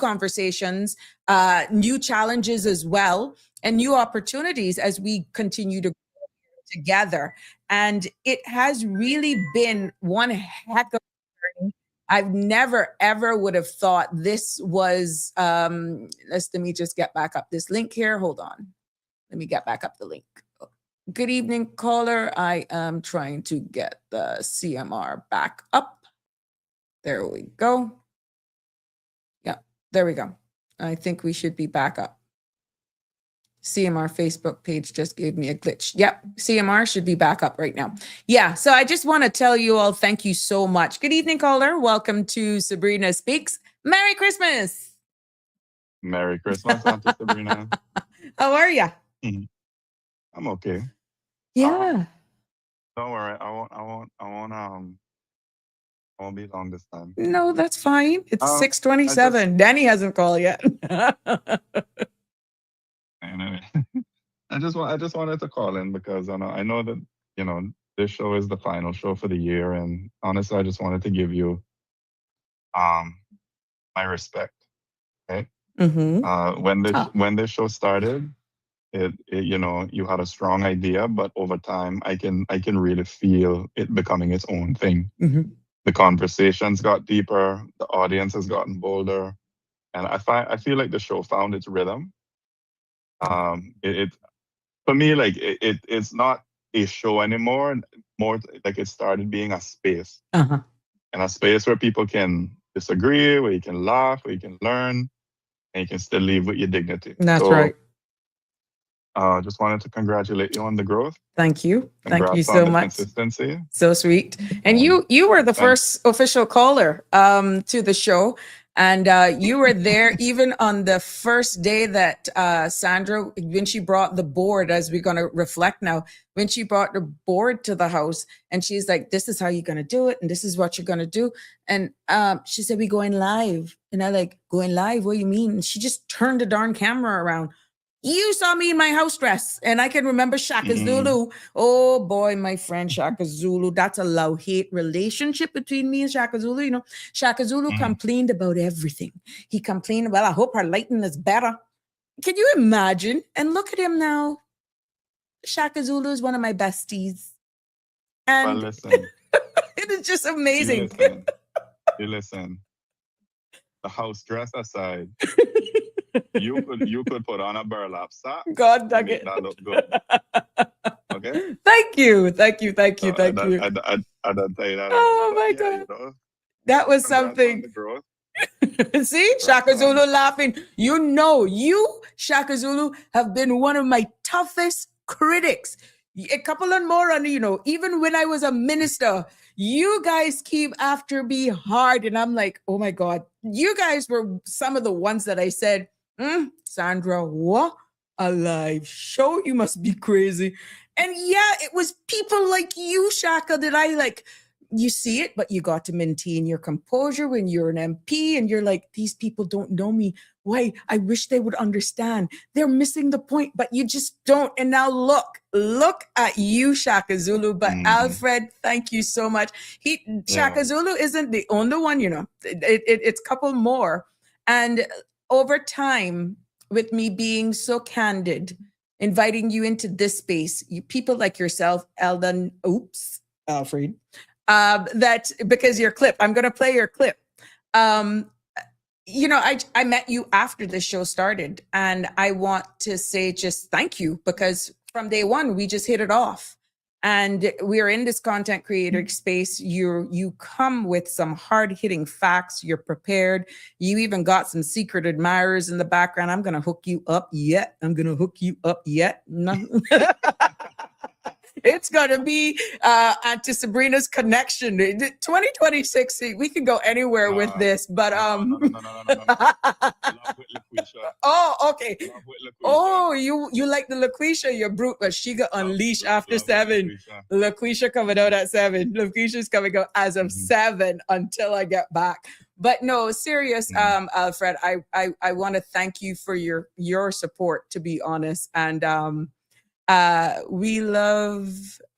Speaker 2: challenges as well, and new opportunities as we continue to grow together. And it has really been one heck of a journey. I've never, ever would have thought this was, let me just get back up this link here. Hold on. Let me get back up the link. Good evening, caller. I am trying to get the CMR back up. There we go. Yeah, there we go. I think we should be back up. CMR Facebook page just gave me a glitch. Yep, CMR should be back up right now. Yeah, so I just want to tell you all, thank you so much. Good evening, caller. Welcome to Sabrina Speaks. Merry Christmas.
Speaker 5: Merry Christmas, Auntie Sabrina.
Speaker 2: How are you?
Speaker 5: I'm okay.
Speaker 2: Yeah.
Speaker 5: Don't worry. I won't be long this time.
Speaker 2: No, that's fine. It's 6:27. Danny hasn't called yet.
Speaker 5: Anyway, I just wanted to call in because I know that this show is the final show for the year, and honestly, I just wanted to give you my respect. Okay. When this show started, it you had a strong idea, but over time, I can really feel it becoming its own thing. The conversations got deeper, the audience has gotten bolder, and I feel like the show found its rhythm. It for me, like it's not a show anymore. More like it started being a space, and a space where people can disagree, where you can laugh, where you can learn, and you can still leave with your dignity.
Speaker 2: That's right.
Speaker 5: Just wanted to congratulate you on the growth.
Speaker 2: Thank you.
Speaker 5: Congrats
Speaker 2: Thank you
Speaker 5: on
Speaker 2: so
Speaker 5: the
Speaker 2: much.
Speaker 5: Consistency.
Speaker 2: So sweet. And you were the first official caller to the show. And you were there even on the first day that Sandra, when she brought the board, as we're going to reflect now, when she brought the board to the house, and she's like, this is how you're going to do it, and this is what you're going to do. And she said, we going live. And I like, going live? What do you mean? And she just turned the darn camera around. You saw me in my house dress, and I can remember Shaka Zulu. Oh boy, my friend Shaka Zulu. That's a love-hate relationship between me and Shaka Zulu. You know, Shaka Zulu complained about everything. He complained, well, I hope her lighting is better. Can you imagine? And look at him now. Shaka Zulu is one of my besties. And
Speaker 5: listen,
Speaker 2: it is just amazing.
Speaker 5: You listen. The house dress aside. You could put on a burlap sock.
Speaker 2: God dang it.
Speaker 5: That look good. Okay.
Speaker 2: Thank you.
Speaker 5: I don't tell you that.
Speaker 2: Oh my God. That was something. See, Shaka Zulu laughing. You, Shaka Zulu, have been one of my toughest critics. A couple and more, and even when I was a minister, you guys came after me hard, and I'm like, oh my God, you guys were some of the ones that I said, Sandra, what a live show? You must be crazy. And yeah, it was people like you, Shaka, that I like. You see it, but you got to maintain your composure when you're an MP and you're like, these people don't know me. Why? I wish they would understand. They're missing the point, but you just don't. And now look at you, Shaka Zulu. But Alfred, thank you so much. Shaka Zulu isn't the only one, it's a couple more. And over time, with me being so candid, inviting you into this space, people like yourself, Alfred, that because your clip, I'm going to play your clip. I met you after the show started, and I want to say just thank you, because from day one, we just hit it off. And we're in this content creator space. You come with some hard-hitting facts. You're prepared. You even got some secret admirers in the background. I'm going to hook you up yet. No. It's going to be to Sabrina's connection. 2026, we can go anywhere with this, but
Speaker 5: No.
Speaker 2: Oh, okay. Oh, you like the LaQuisha, you're brute, but she got unleashed after 7. LaQuisha coming out at 7. LaQuisha's coming out as of 7 until I get back. But no, serious, Alfred, I want to thank you for your support, to be honest. And we love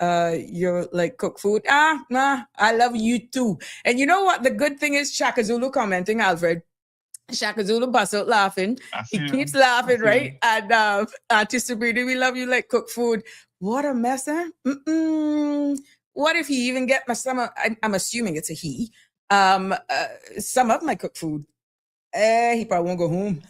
Speaker 2: your cook food. I love you too. And you know what? The good thing is Shaka Zulu commenting, Alfred. Shaka Zulu bust out laughing. He keeps laughing, right? And Auntie Sabrina, we love you like cook food. What a mess, huh? What if he even get I'm assuming it's a he. Some of my cooked food. He probably won't go home.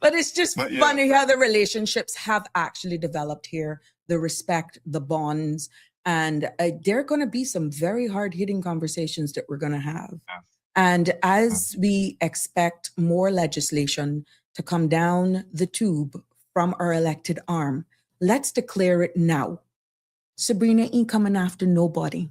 Speaker 2: But it's just funny how the relationships have actually developed here, the respect, the bonds, and there are going to be some very hard-hitting conversations that we're going to have. And as we expect more legislation to come down the tube from our elected arm, let's declare it now. Sabrina ain't coming after nobody.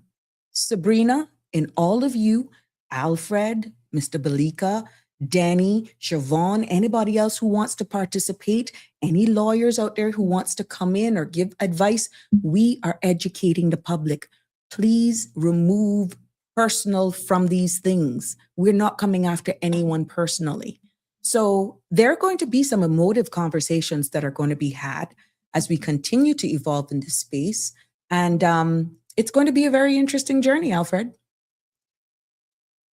Speaker 2: Sabrina and all of you, Alfred, Mr. Balika, Danny, Siobhan, anybody else who wants to participate, any lawyers out there who wants to come in or give advice, we are educating the public. Please remove personal from these things. We're not coming after anyone personally. So there are going to be some emotive conversations that are going to be had as we continue to evolve in this space. And it's going to be a very interesting journey, Alfred.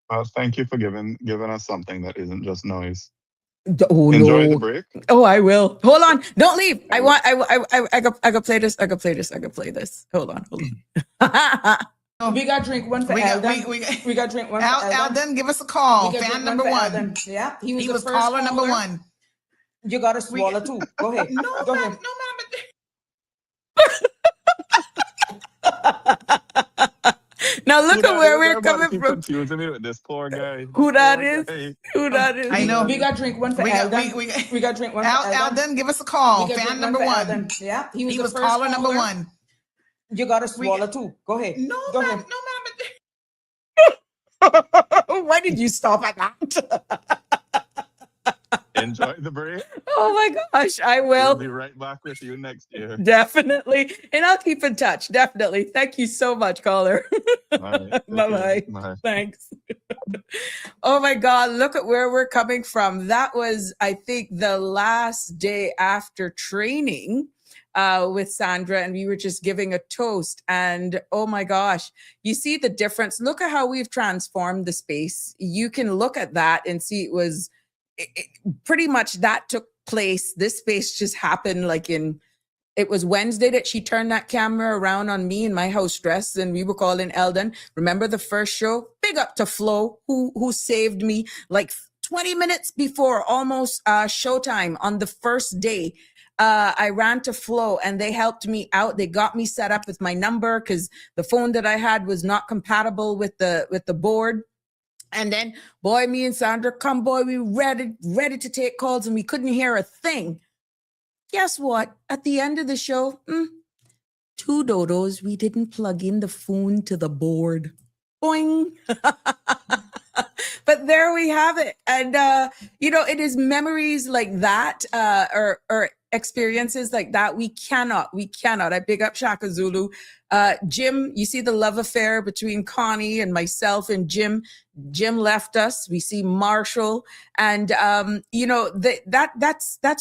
Speaker 5: Well, thank you for giving us something that isn't just noise.
Speaker 2: Enjoy
Speaker 5: the break.
Speaker 2: Oh, I will. Hold on. Don't leave. I got play this. I got play this. Hold on. We got drink one for Alden. We got drink one for
Speaker 6: Alden, give us a call. Fan number 1.
Speaker 2: Yeah,
Speaker 6: he was caller number 1.
Speaker 2: You got to swallow too. Go ahead.
Speaker 6: No, ma'am.
Speaker 2: Now look at where we're coming from.
Speaker 5: Confusing me with this poor guy.
Speaker 2: Who that is?
Speaker 6: I know.
Speaker 2: We got drink one for Alden. We got drink one for
Speaker 6: Alden, give us a call. Fan number 1.
Speaker 2: Yeah,
Speaker 6: he was caller number 1.
Speaker 2: You got to swallow too. Go ahead.
Speaker 6: No,
Speaker 2: Go
Speaker 6: ma'am.
Speaker 2: ahead. Why did you stop at that?
Speaker 5: Enjoy the break.
Speaker 2: Oh my gosh, I will.
Speaker 5: We'll be right back with you next year.
Speaker 2: Definitely. And I'll keep in touch. Definitely. Thank you so much, caller. Bye-bye. Thanks. Oh my God, look at where we're coming from. That was, I think, the last day after training with Sandra, and we were just giving a toast. And oh my gosh, you see the difference. Look at how we've transformed the space. You can look at that and see it pretty much that took place. This space just happened it was Wednesday that she turned that camera around on me in my house dress, and we were calling Eldon. Remember the first show? Big up to Flo, who saved me 20 minutes before almost showtime on the first day. I ran to Flow and they helped me out. They got me set up with my number because the phone that I had was not compatible with the board. And then, boy, me and Sandra, we ready to take calls, and we couldn't hear a thing. Guess what? At the end of the show, 2 dodos, we didn't plug in the phone to the board. Boing. But there we have it. And, it is memories like that, or experiences like that. We cannot. I big up Shaka Zulu. Jim, you see the love affair between Connie and myself and Jim. Jim left us. We see Marshall, and that's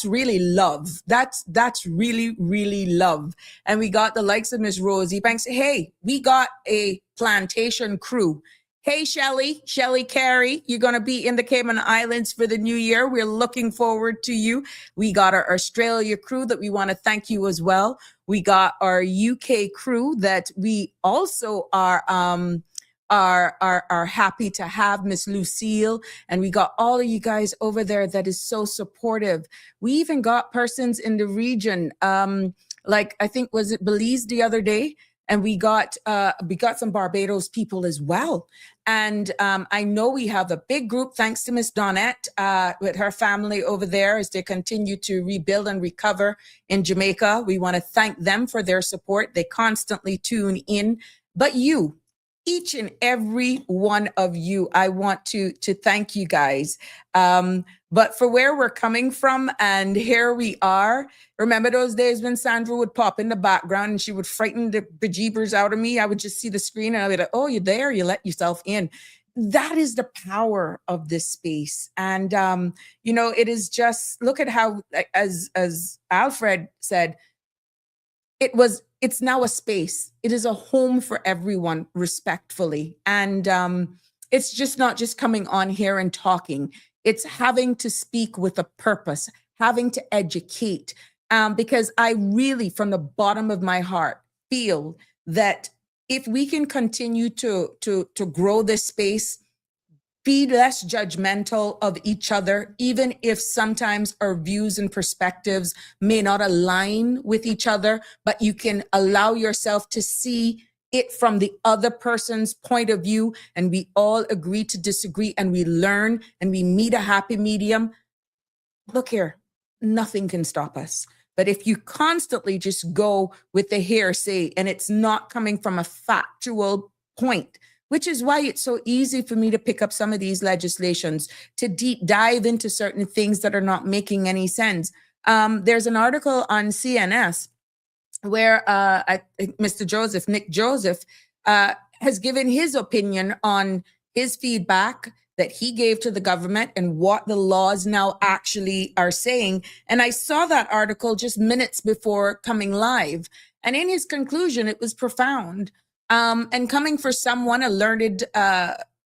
Speaker 2: really love. That's really, really love. And we got the likes of Miss Rosie Banks. Hey, we got a plantation crew. Hey, Shelly Carey, you're going to be in the Cayman Islands for the new year. We're looking forward to you. We got our Australia crew that we want to thank you as well. We got our UK crew that we also are happy to have, Miss Lucille. And we got all of you guys over there that is so supportive. We even got persons in the region, like I think, was it Belize the other day? And we got some Barbados people as well. And I know we have a big group, thanks to Miss Donette with her family over there as they continue to rebuild and recover in Jamaica. We want to thank them for their support. They constantly tune in. But you, each and every one of you, I want to thank you guys. But for where we're coming from, and here we are. Remember those days when Sandra would pop in the background and she would frighten the bejeebers out of me? I would just see the screen and I'd be like, oh, you're there, you let yourself in. That is the power of this space. And, it is just, look at how, as Alfred said, it's now a space. It is a home for everyone, respectfully. And it's just not just coming on here and talking. It's having to speak with a purpose, having to educate, because I really, from the bottom of my heart, feel that if we can continue to grow this space, be less judgmental of each other, even if sometimes our views and perspectives may not align with each other, but you can allow yourself to see it from the other person's point of view, and we all agree to disagree, and we learn, and we meet a happy medium. Look here, nothing can stop us. But if you constantly just go with the hearsay and it's not coming from a factual point, which is why it's so easy for me to pick up some of these legislations, to deep dive into certain things that are not making any sense. There's an article on CNS where Nick Joseph, has given his opinion on his feedback that he gave to the government and what the laws now actually are saying. And I saw that article just minutes before coming live. And in his conclusion, it was profound. And coming for someone, a learned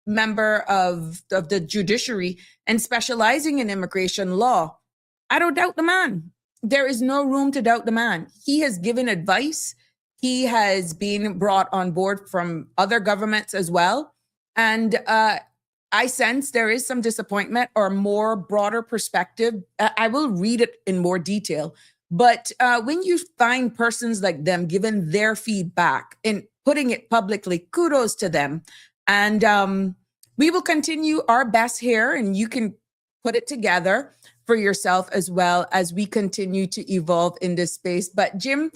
Speaker 2: member of the judiciary and specializing in immigration law, I don't doubt the man. There is no room to doubt the man. He has given advice. He has been brought on board from other governments as well. And I sense there is some disappointment or more broader perspective. I will read it in more detail. But when you find persons like them giving their feedback and putting it publicly, kudos to them. And we will continue our best here, and you can put it together for yourself as well as we continue to evolve in this space. But Jim,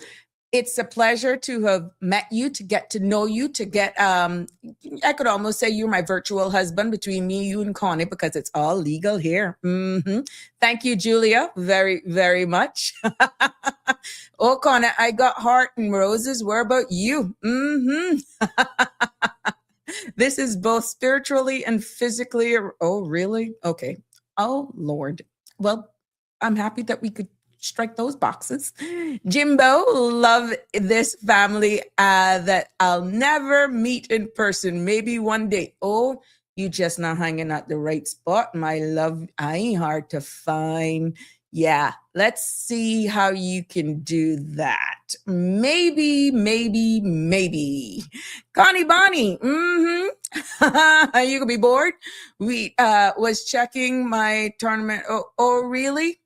Speaker 2: it's a pleasure to have met you, to get to know you, to get, I could almost say you're my virtual husband between me, you, and Connie, because it's all legal here. Mm-hmm. Thank you, Julia, very, very much. Oh, Connie, I got heart and roses. Where about you? Mm-hmm. This is both spiritually and physically. Oh, really? Okay. Oh, Lord. Well, I'm happy that we could strike those boxes. Jimbo, love this family that I'll never meet in person. Maybe one day. Oh, you just not hanging at the right spot, my love. I ain't hard to find. Yeah, let's see how you can do that. Maybe. Connie Bonnie, you could be bored. We was checking my tournament. Oh, really?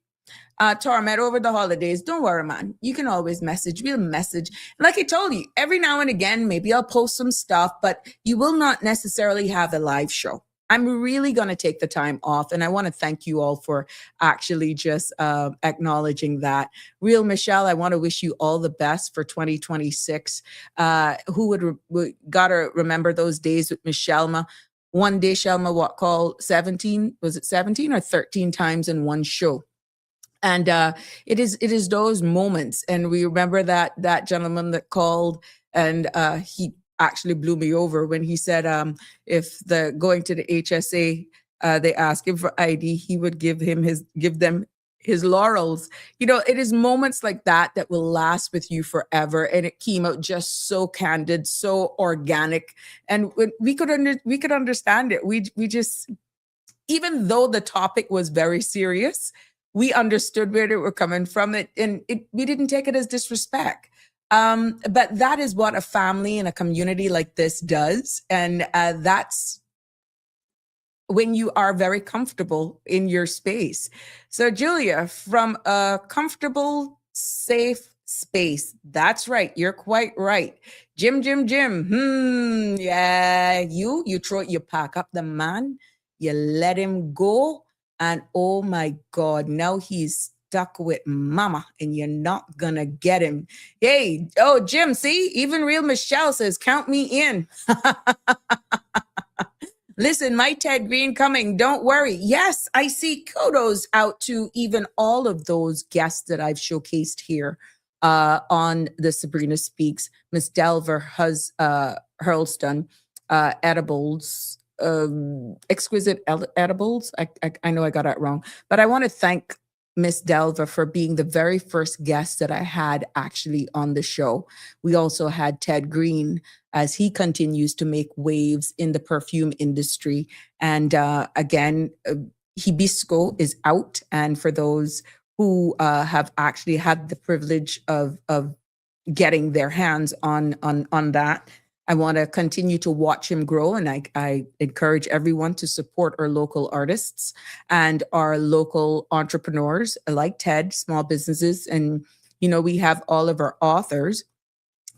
Speaker 2: Torment over the holidays, don't worry, man. You can always message. We'll message. Like I told you, every now and again, maybe I'll post some stuff, but you will not necessarily have a live show. I'm really going to take the time off. And I want to thank you all for actually just acknowledging that. Real Michelle, I want to wish you all the best for 2026. Who would gotta remember those days with Miss Shelma? One day, Shelma, what called 17? Was it 17 or 13 times in one show? And it is those moments. And we remember that gentleman that called, and he actually blew me over when he said if the going to the HSA, they ask him for ID, he would give them his laurels. You know, it is moments like that that will last with you forever. And it came out just so candid, so organic, and we could understand it. We just, even though the topic was very serious, we understood where they were coming from. We didn't take it as disrespect. But that is what a family and a community like this does. And that's when you are very comfortable in your space. So Julia, from a comfortable, safe space. That's right. You're quite right. Jim. Yeah. You pack up the man, you let him go. And oh my God, now he's stuck with mama and you're not gonna get him. Hey, oh, Jim, see, even real Michelle says, count me in. Listen, my Ted Green coming, don't worry. Yes, I see kudos out to even all of those guests that I've showcased here on the Sabrina Speaks. Miss Delver Hurlston, Edibles, Exquisite Edibles. I know I got that wrong, but I want to thank Miss Delva for being the very first guest that I had actually on the show. We also had Ted Green, as he continues to make waves in the perfume industry. And again, Hibisco is out. And for those who have actually had the privilege of getting their hands on that, I want to continue to watch him grow, and I encourage everyone to support our local artists and our local entrepreneurs like Ted, small businesses. And, you know, we have all of our authors,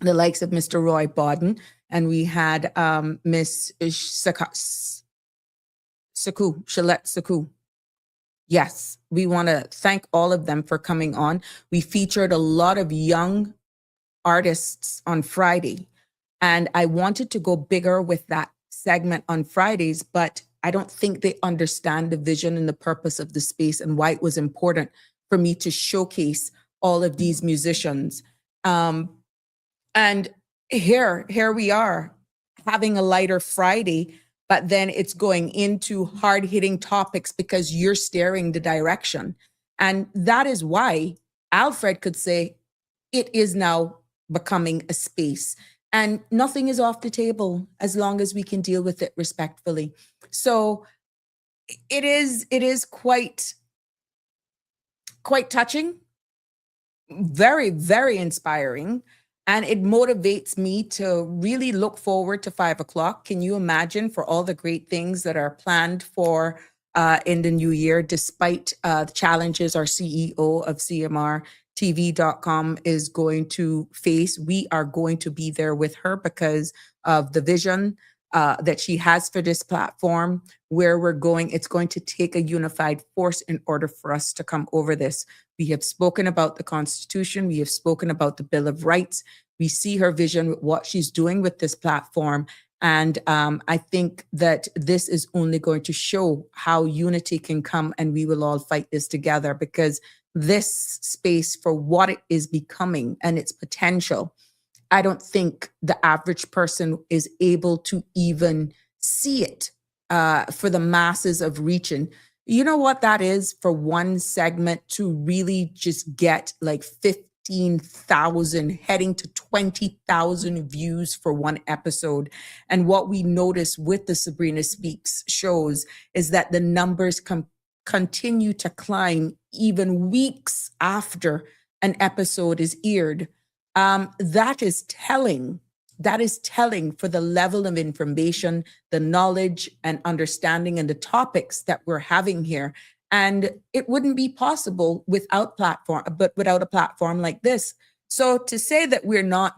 Speaker 2: the likes of Mr. Roy Bodden, and we had Miss Shalette Saku. Yes, we want to thank all of them for coming on. We featured a lot of young artists on Friday. And I wanted to go bigger with that segment on Fridays, but I don't think they understand the vision and the purpose of the space and why it was important for me to showcase all of these musicians. And here we are having a lighter Friday, but then it's going into hard-hitting topics because you're steering the direction. And that is why Alfred could say it is now becoming a space. And nothing is off the table as long as we can deal with it respectfully. So it is quite touching, very, very inspiring. And it motivates me to really look forward to 5 o'clock. Can you imagine, for all the great things that are planned for in the new year, despite the challenges our CEO of CMR TV.com is going to face? We are going to be there with her because of the vision that she has for this platform, where we're going. It's going to take a unified force in order for us to come over this. We have spoken about the Constitution. We have spoken about the Bill of Rights. We see her vision with what she's doing with this platform. And I think that this is only going to show how unity can come, and we will all fight this together, because this space, for what it is becoming and its potential, I don't think the average person is able to even see it for the masses of reaching. You know what that is for one segment to really just get like 15,000 heading to 20,000 views for one episode. And what we notice with the Sabrina Speaks shows is that the numbers continue to climb even weeks after an episode is aired. That is telling. That is telling for the level of information, the knowledge and understanding, and the topics that we're having here. And it wouldn't be possible without a platform like this. So to say that we're not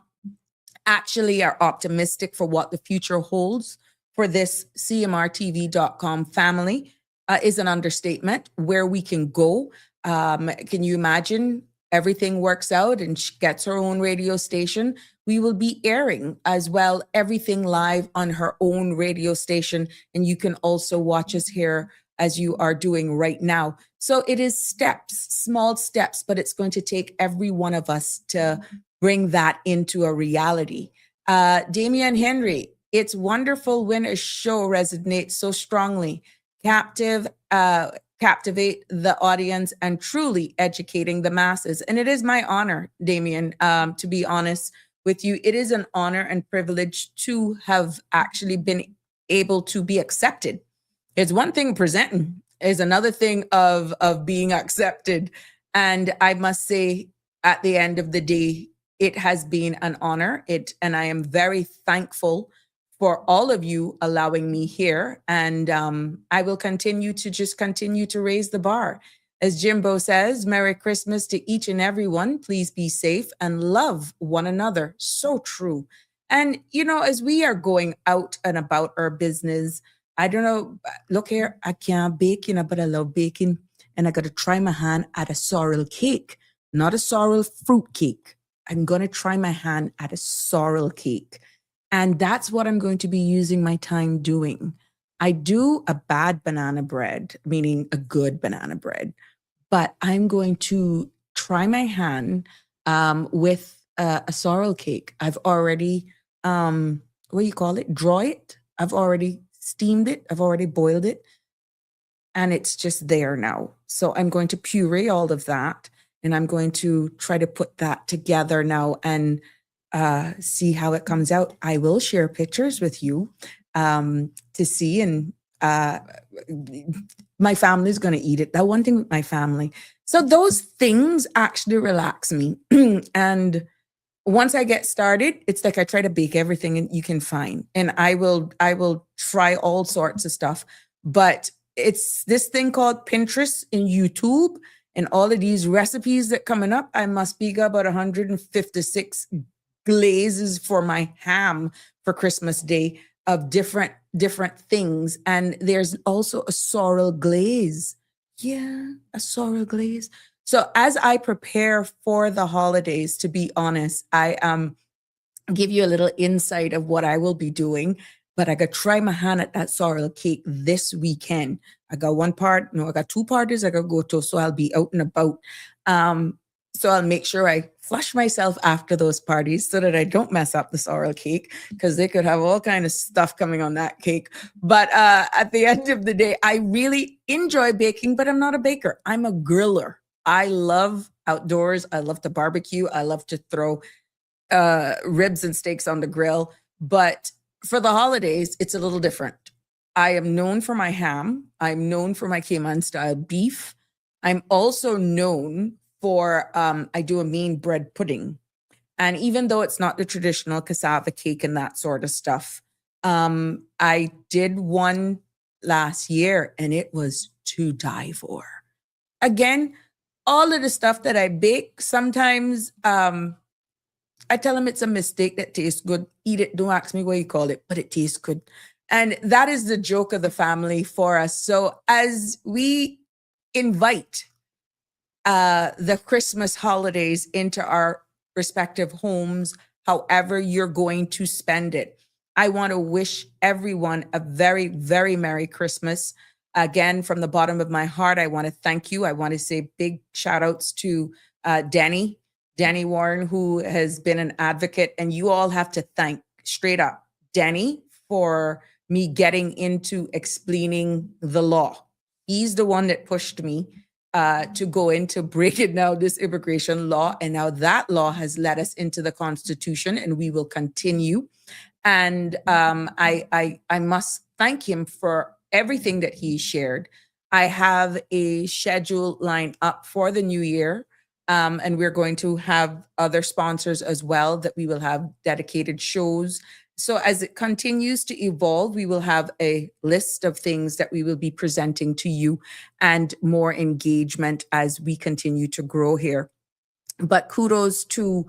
Speaker 2: actually are optimistic for what the future holds for this CMRTV.com family is an understatement. Where we can go. Can you imagine everything works out and she gets her own radio station? We will be airing as well everything live on her own radio station. And you can also watch us here as you are doing right now. So it is steps, small steps, but it's going to take every one of us to bring that into a reality. Damian Henry, it's wonderful when a show resonates so strongly, captivate the audience and truly educating the masses. And it is my honor, Damian, to be honest with you. It is an honor and privilege to have actually been able to be accepted. It's one thing presenting, is another thing of being accepted. And I must say, at the end of the day, it has been an honor. And I am very thankful for all of you allowing me here. And I will continue to raise the bar. As Jimbo says, Merry Christmas to each and every one. Please be safe and love one another. So true. And, as we are going out and about our business, I don't know, look here, I can't bake, but I love baking. And I got to try my hand at a sorrel cake, not a sorrel fruit cake. I'm going to try my hand at a sorrel cake. And that's what I'm going to be using my time doing. I do a bad banana bread, meaning a good banana bread, but I'm going to try my hand with a sorrel cake. I've already, draw it. I've already steamed it. I've already boiled it. And it's just there now. So I'm going to puree all of that. And I'm going to try to put that together now and see how it comes out. I will share pictures with you to see. And my family's going to eat it. That one thing with my family. So those things actually relax me. And once I get started, it's like I try to bake everything you can find. And I will try all sorts of stuff. But it's this thing called Pinterest and YouTube and all of these recipes that coming up. I must be about 156 glazes for my ham for Christmas Day of different things. And there's also a sorrel glaze. Yeah, a sorrel glaze. So as I prepare for the holidays, to be honest, I give you a little insight of what I will be doing. But I got to try my hand at that sorrel cake this weekend. I got I got 2 parties I got to go to, so I'll be out and about. So I'll make sure I flush myself after those parties so that I don't mess up the sorrel cake, because they could have all kind of stuff coming on that cake. But at the end of the day, I really enjoy baking, but I'm not a baker. I'm a griller. I love outdoors. I love to barbecue. I love to throw ribs and steaks on the grill. But for the holidays, it's a little different. I am known for my ham. I'm known for my Cayman style beef. I'm also known for, I do a mean bread pudding. And even though it's not the traditional cassava cake and that sort of stuff, I did one last year and it was to die for. Again, all of the stuff that I bake, sometimes I tell them it's a mistake that tastes good. Eat it. Don't ask me what you call it, but it tastes good. And that is the joke of the family for us. So as we invite the Christmas holidays into our respective homes, however you're going to spend it, I want to wish everyone a very, very Merry Christmas. Again, from the bottom of my heart, I want to thank you. I want to say big shout outs to Danny Warren, who has been an advocate. And you all have to thank straight up Danny for me getting into explaining the law. He's the one that pushed me to go into breaking down this immigration law. And now that law has led us into the Constitution, and we will continue. And I must thank him for everything that he shared. I have a schedule lined up for the new year. And we're going to have other sponsors as well, that we will have dedicated shows So as it continues to evolve, we will have a list of things that we will be presenting to you and more engagement as we continue to grow here. But kudos to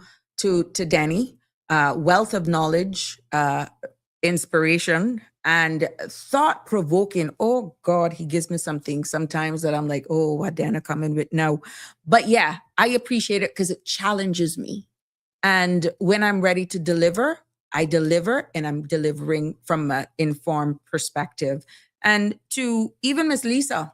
Speaker 2: Danny, wealth of knowledge, inspiration, and thought provoking. Oh God, he gives me something sometimes that I'm like, oh, what Dana coming with now? But yeah, I appreciate it because it challenges me. And when I'm ready to deliver, I deliver, and I'm delivering from an informed perspective. And to even Miss Lisa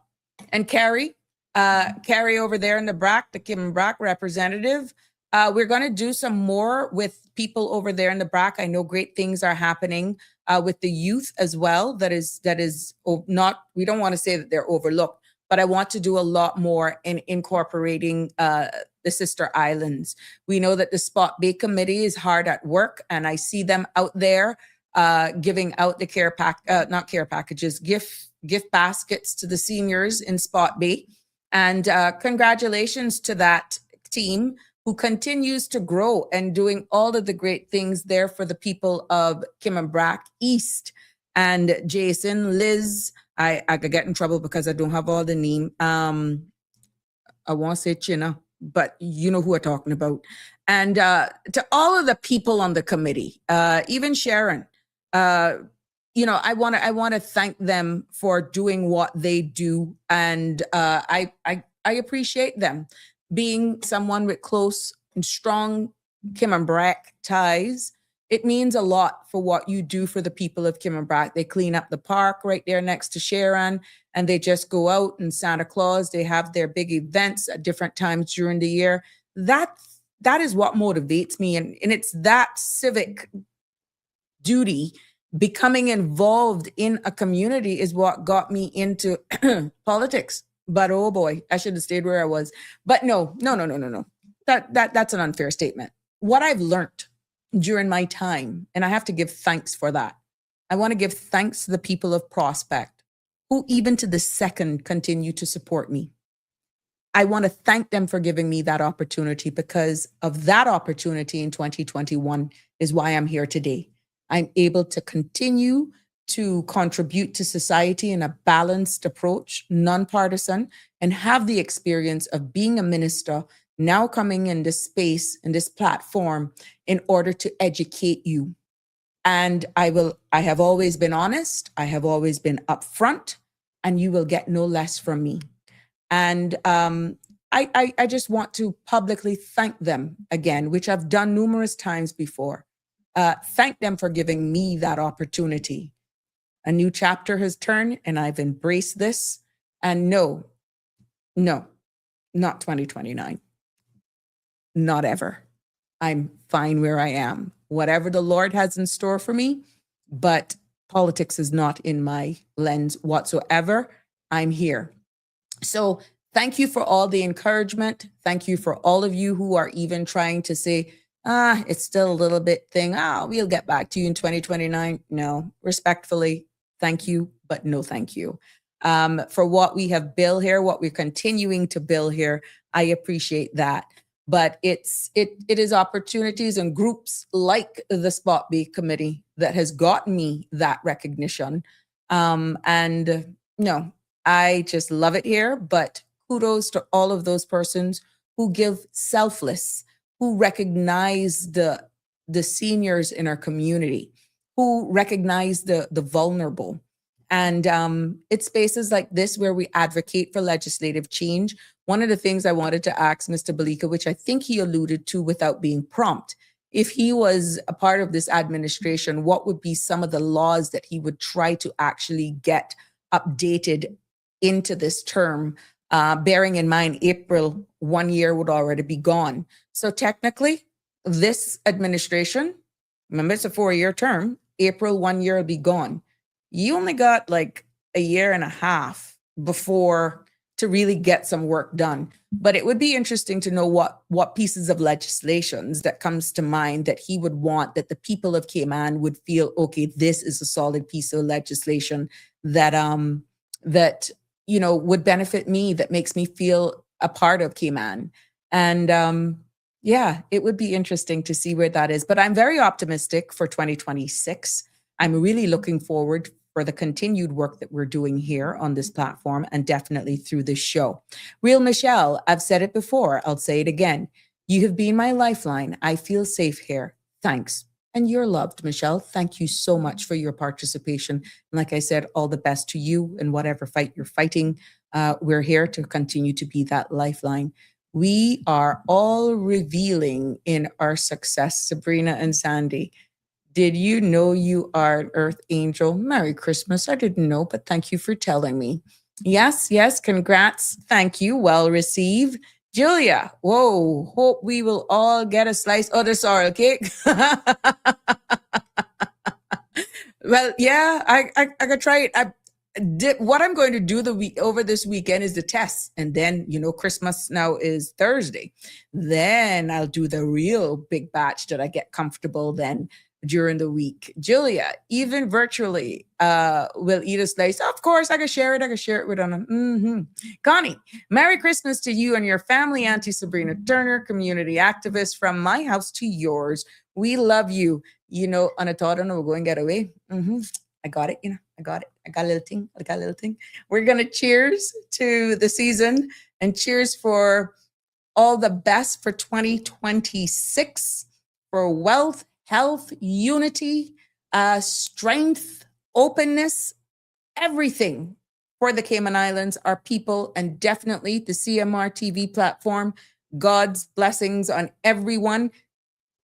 Speaker 2: and Carrie over there in the BRAC, the Kim BRAC representative, we're going to do some more with people over there in the BRAC. I know great things are happening with the youth as well. That is not, we don't want to say that they're overlooked, but I want to do a lot more in incorporating the sister islands. We know that the Spot Bay Committee is hard at work, and I see them out there giving out the gift baskets to the seniors in Spot Bay. And congratulations to that team who continues to grow and doing all of the great things there for the people of Kim and Brack East. And Jason, Liz, I could get in trouble because I don't have all the name. I won't say China, but you know who I'm talking about. And to all of the people on the committee, even Sharon, you know, I want to thank them for doing what they do, and I appreciate them. Being someone with close and strong Kim and Brack ties, it means a lot for what you do for the people of Kim and Brack. They clean up the park right there next to Sharon, and they just go out, and Santa Claus, they have their big events at different times during the year. That is what motivates me, and it's that civic duty. Becoming involved in a community is what got me into politics. But oh boy, I should have stayed where I was. But no. That's an unfair statement. What I've learned during my time, and I have to give thanks for that. I want to give thanks to the people of Prospect, who even to the second continue to support me. I want to thank them for giving me that opportunity, because of that opportunity in 2021 is why I'm here today. I'm able to continue to contribute to society in a balanced approach, nonpartisan, and have the experience of being a minister, now coming in this space, in this platform, in order to educate you. And I have always been honest, I have always been upfront, and you will get no less from me. And I just want to publicly thank them again, which I've done numerous times before. Thank them for giving me that opportunity. A new chapter has turned, and I've embraced this. And no, not 2029. Not ever. I'm fine where I am. Whatever the Lord has in store for me, but politics is not in my lens whatsoever. I'm here. So thank you for all the encouragement. Thank you for all of you who are even trying to say, it's still a little bit thing. We'll get back to you in 2029. No, respectfully, thank you, but no thank you. For what we have built here, what we're continuing to build here, I appreciate that. But it is opportunities and groups like the Spot Bay Committee that has gotten me that recognition. And no, I just love it here. But kudos to all of those persons who give selfless, who recognize the seniors in our community, who recognize the vulnerable. And it's spaces like this where we advocate for legislative change. One of the things I wanted to ask Mr. Balika, which I think he alluded to without being prompt, if he was a part of this administration, what would be some of the laws that he would try to actually get updated into this term, bearing in mind April 1 year would already be gone. So technically, this administration, remember it's a 4-year term, April 1 year will be gone. You only got like a year and a half before to really get some work done. But it would be interesting to know what pieces of legislations that comes to mind that he would want, that the people of Cayman would feel, okay, this is a solid piece of legislation that you know would benefit me, that makes me feel a part of Cayman. And Yeah, it would be interesting to see where that is. But I'm very optimistic for 2026. I'm really looking forward for the continued work that we're doing here on this platform and definitely through this show. Real Michelle, I've said it before, I'll say it again. You have been my lifeline. I feel safe here. Thanks. And you're loved, Michelle. Thank you so much for your participation. And like I said, all the best to you in whatever fight you're fighting. We're here to continue to be that lifeline. We are all revealing in our success, Sabrina and Sandy. Did you know you are an earth angel? Merry Christmas. I didn't know, but thank you for telling me. Yes, yes, congrats. Thank you. Well received. Julia, whoa, hope we will all get a slice of the sorrel cake. Well, yeah, I could try it. What I'm going to do over this weekend is the test. And then, Christmas now is Thursday. Then I'll do the real big batch that I get comfortable then during the week. Julia, even virtually, will eat a slice. Of course, I can share it. I can share it with them. Mm-hmm. Connie, Merry Christmas to you and your family, Auntie Sabrina Turner, community activist, from my house to yours. We love you. On a thought, we're going to get away. Mm-hmm. I got it. I got it. I got a little thing. We're going to cheers to the season and cheers for all the best for 2026, for wealth, health, unity, strength, openness, everything for the Cayman Islands, our people, and definitely the CMR TV platform. God's blessings on everyone.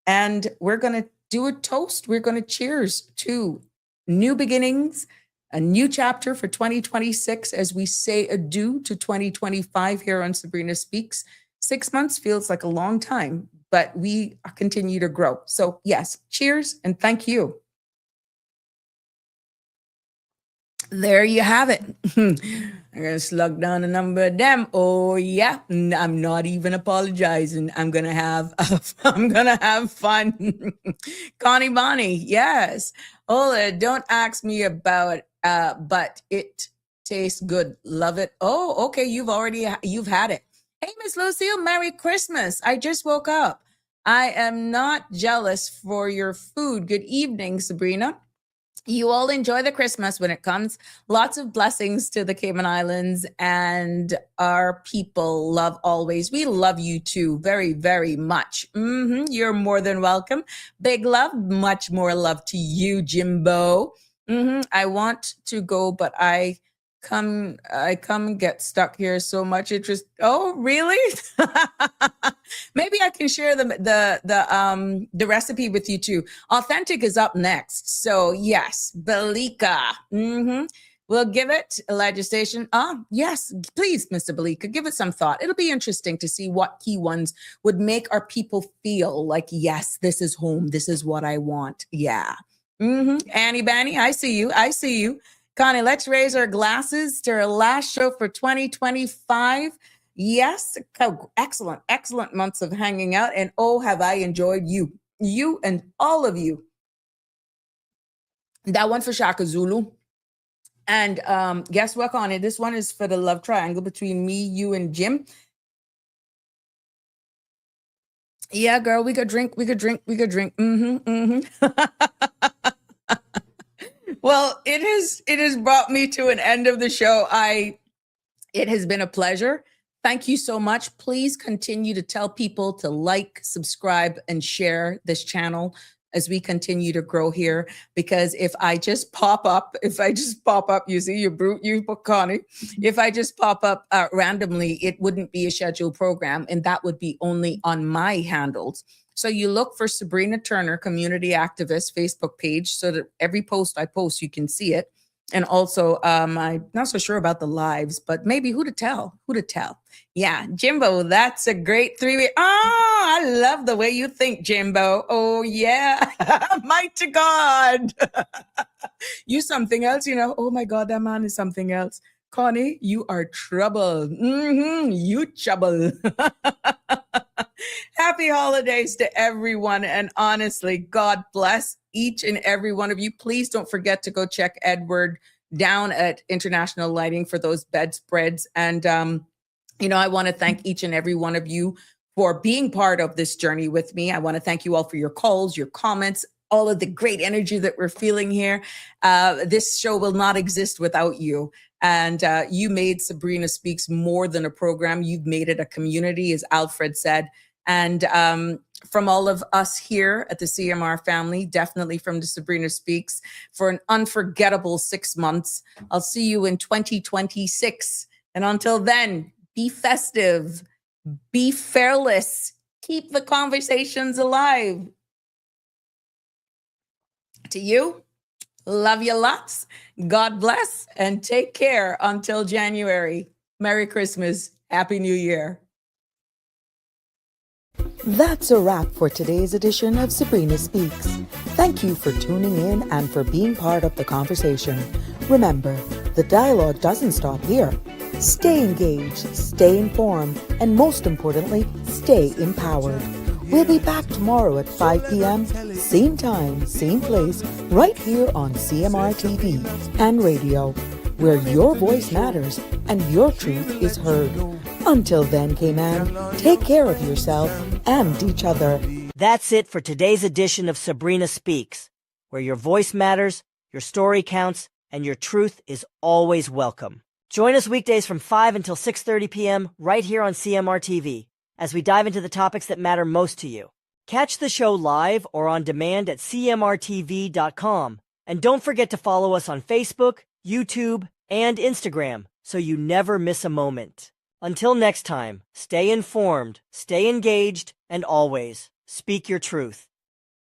Speaker 2: And we're going to do a toast. We're going to cheers to new beginnings, a new chapter for 2026 as we say adieu to 2025 here on Sabrina Speaks. 6 months feels like a long time, but we continue to grow. So yes, cheers and thank you. There you have it. I'm going to slug down a number of them. Oh yeah, I'm not even apologizing. I'm going to have fun. Connie Bonnie, yes. Ola, don't ask me about but it tastes good. Love it. Oh, okay, you've had it. Hey, Miss Lucille, Merry Christmas. I just woke up. I am not jealous for your food. Good evening, Sabrina. You all enjoy the Christmas when it comes. Lots of blessings to the Cayman Islands and our people. Love always. We love you too very, very much. You're more than welcome. Big love. Much more love to you, Jimbo. I want to go, but I come and get stuck here so much interest. Oh, really? Maybe I can share the recipe with you too. Authentic is up next. So yes, Belika. We'll give it a legislation. Yes, please, Mr. Belika, give it some thought. It'll be interesting to see what key ones would make our people feel like, yes, this is home. This is what I want. Yeah. Annie Banny, I see you. Connie, let's raise our glasses to our last show for 2025. Yes, excellent months of hanging out. And oh, have I enjoyed you and all of you. That one for Shaka Zulu. And guess what, Connie? This one is for the love triangle between me, you, and Jim. Yeah, girl, we could drink. Well, it has brought me to an end of the show. It has been a pleasure. Thank you so much. Please continue to tell people to like, subscribe, and share this channel as we continue to grow here. Because if I just pop up, you see, you Connie. If I just pop up randomly, it wouldn't be a scheduled program, and that would be only on my handles. So you look for Sabrina Turner, community activist, Facebook page, so that every post I post, you can see it. And also, I'm not so sure about the lives, but maybe who to tell. Yeah, Jimbo, that's a great 3-way. Oh, I love the way you think, Jimbo. Oh, yeah. Mighty God. You something else, Oh, my God, that man is something else. Connie, you are trouble. You trouble. Happy holidays to everyone. And honestly, God bless each and every one of you. Please don't forget to go check Edward down at International Lighting for those bedspreads. And, I want to thank each and every one of you for being part of this journey with me. I want to thank you all for your calls, your comments, all of the great energy that we're feeling here. This show will not exist without you. And you made Sabrina Speaks more than a program. You've made it a community, as Alfred said. And from all of us here at the CMR family, definitely from the Sabrina Speaks, for an unforgettable 6 months. I'll see you in 2026. And until then, be festive, be fearless, keep the conversations alive. To you, love you lots. God bless and take care until January. Merry Christmas. Happy New Year.
Speaker 7: That's a wrap for today's edition of Sabrina Speaks. Thank you for tuning in and for being part of the conversation. Remember, the dialogue doesn't stop here. Stay engaged, stay informed, and most importantly, stay empowered. We'll be back tomorrow at 5 p.m., same time, same place, right here on CMR TV and radio, where your voice matters and your truth is heard. Until then, K-Man, take care of yourself and each other.
Speaker 8: That's it for today's edition of Sabrina Speaks, where your voice matters, your story counts, and your truth is always welcome. Join us weekdays from 5 until 6:30 p.m. right here on CMR TV as we dive into the topics that matter most to you. Catch the show live or on demand at cmrtv.com. And don't forget to follow us on Facebook, YouTube, and Instagram so you never miss a moment. Until next time, stay informed, stay engaged, and always speak your truth.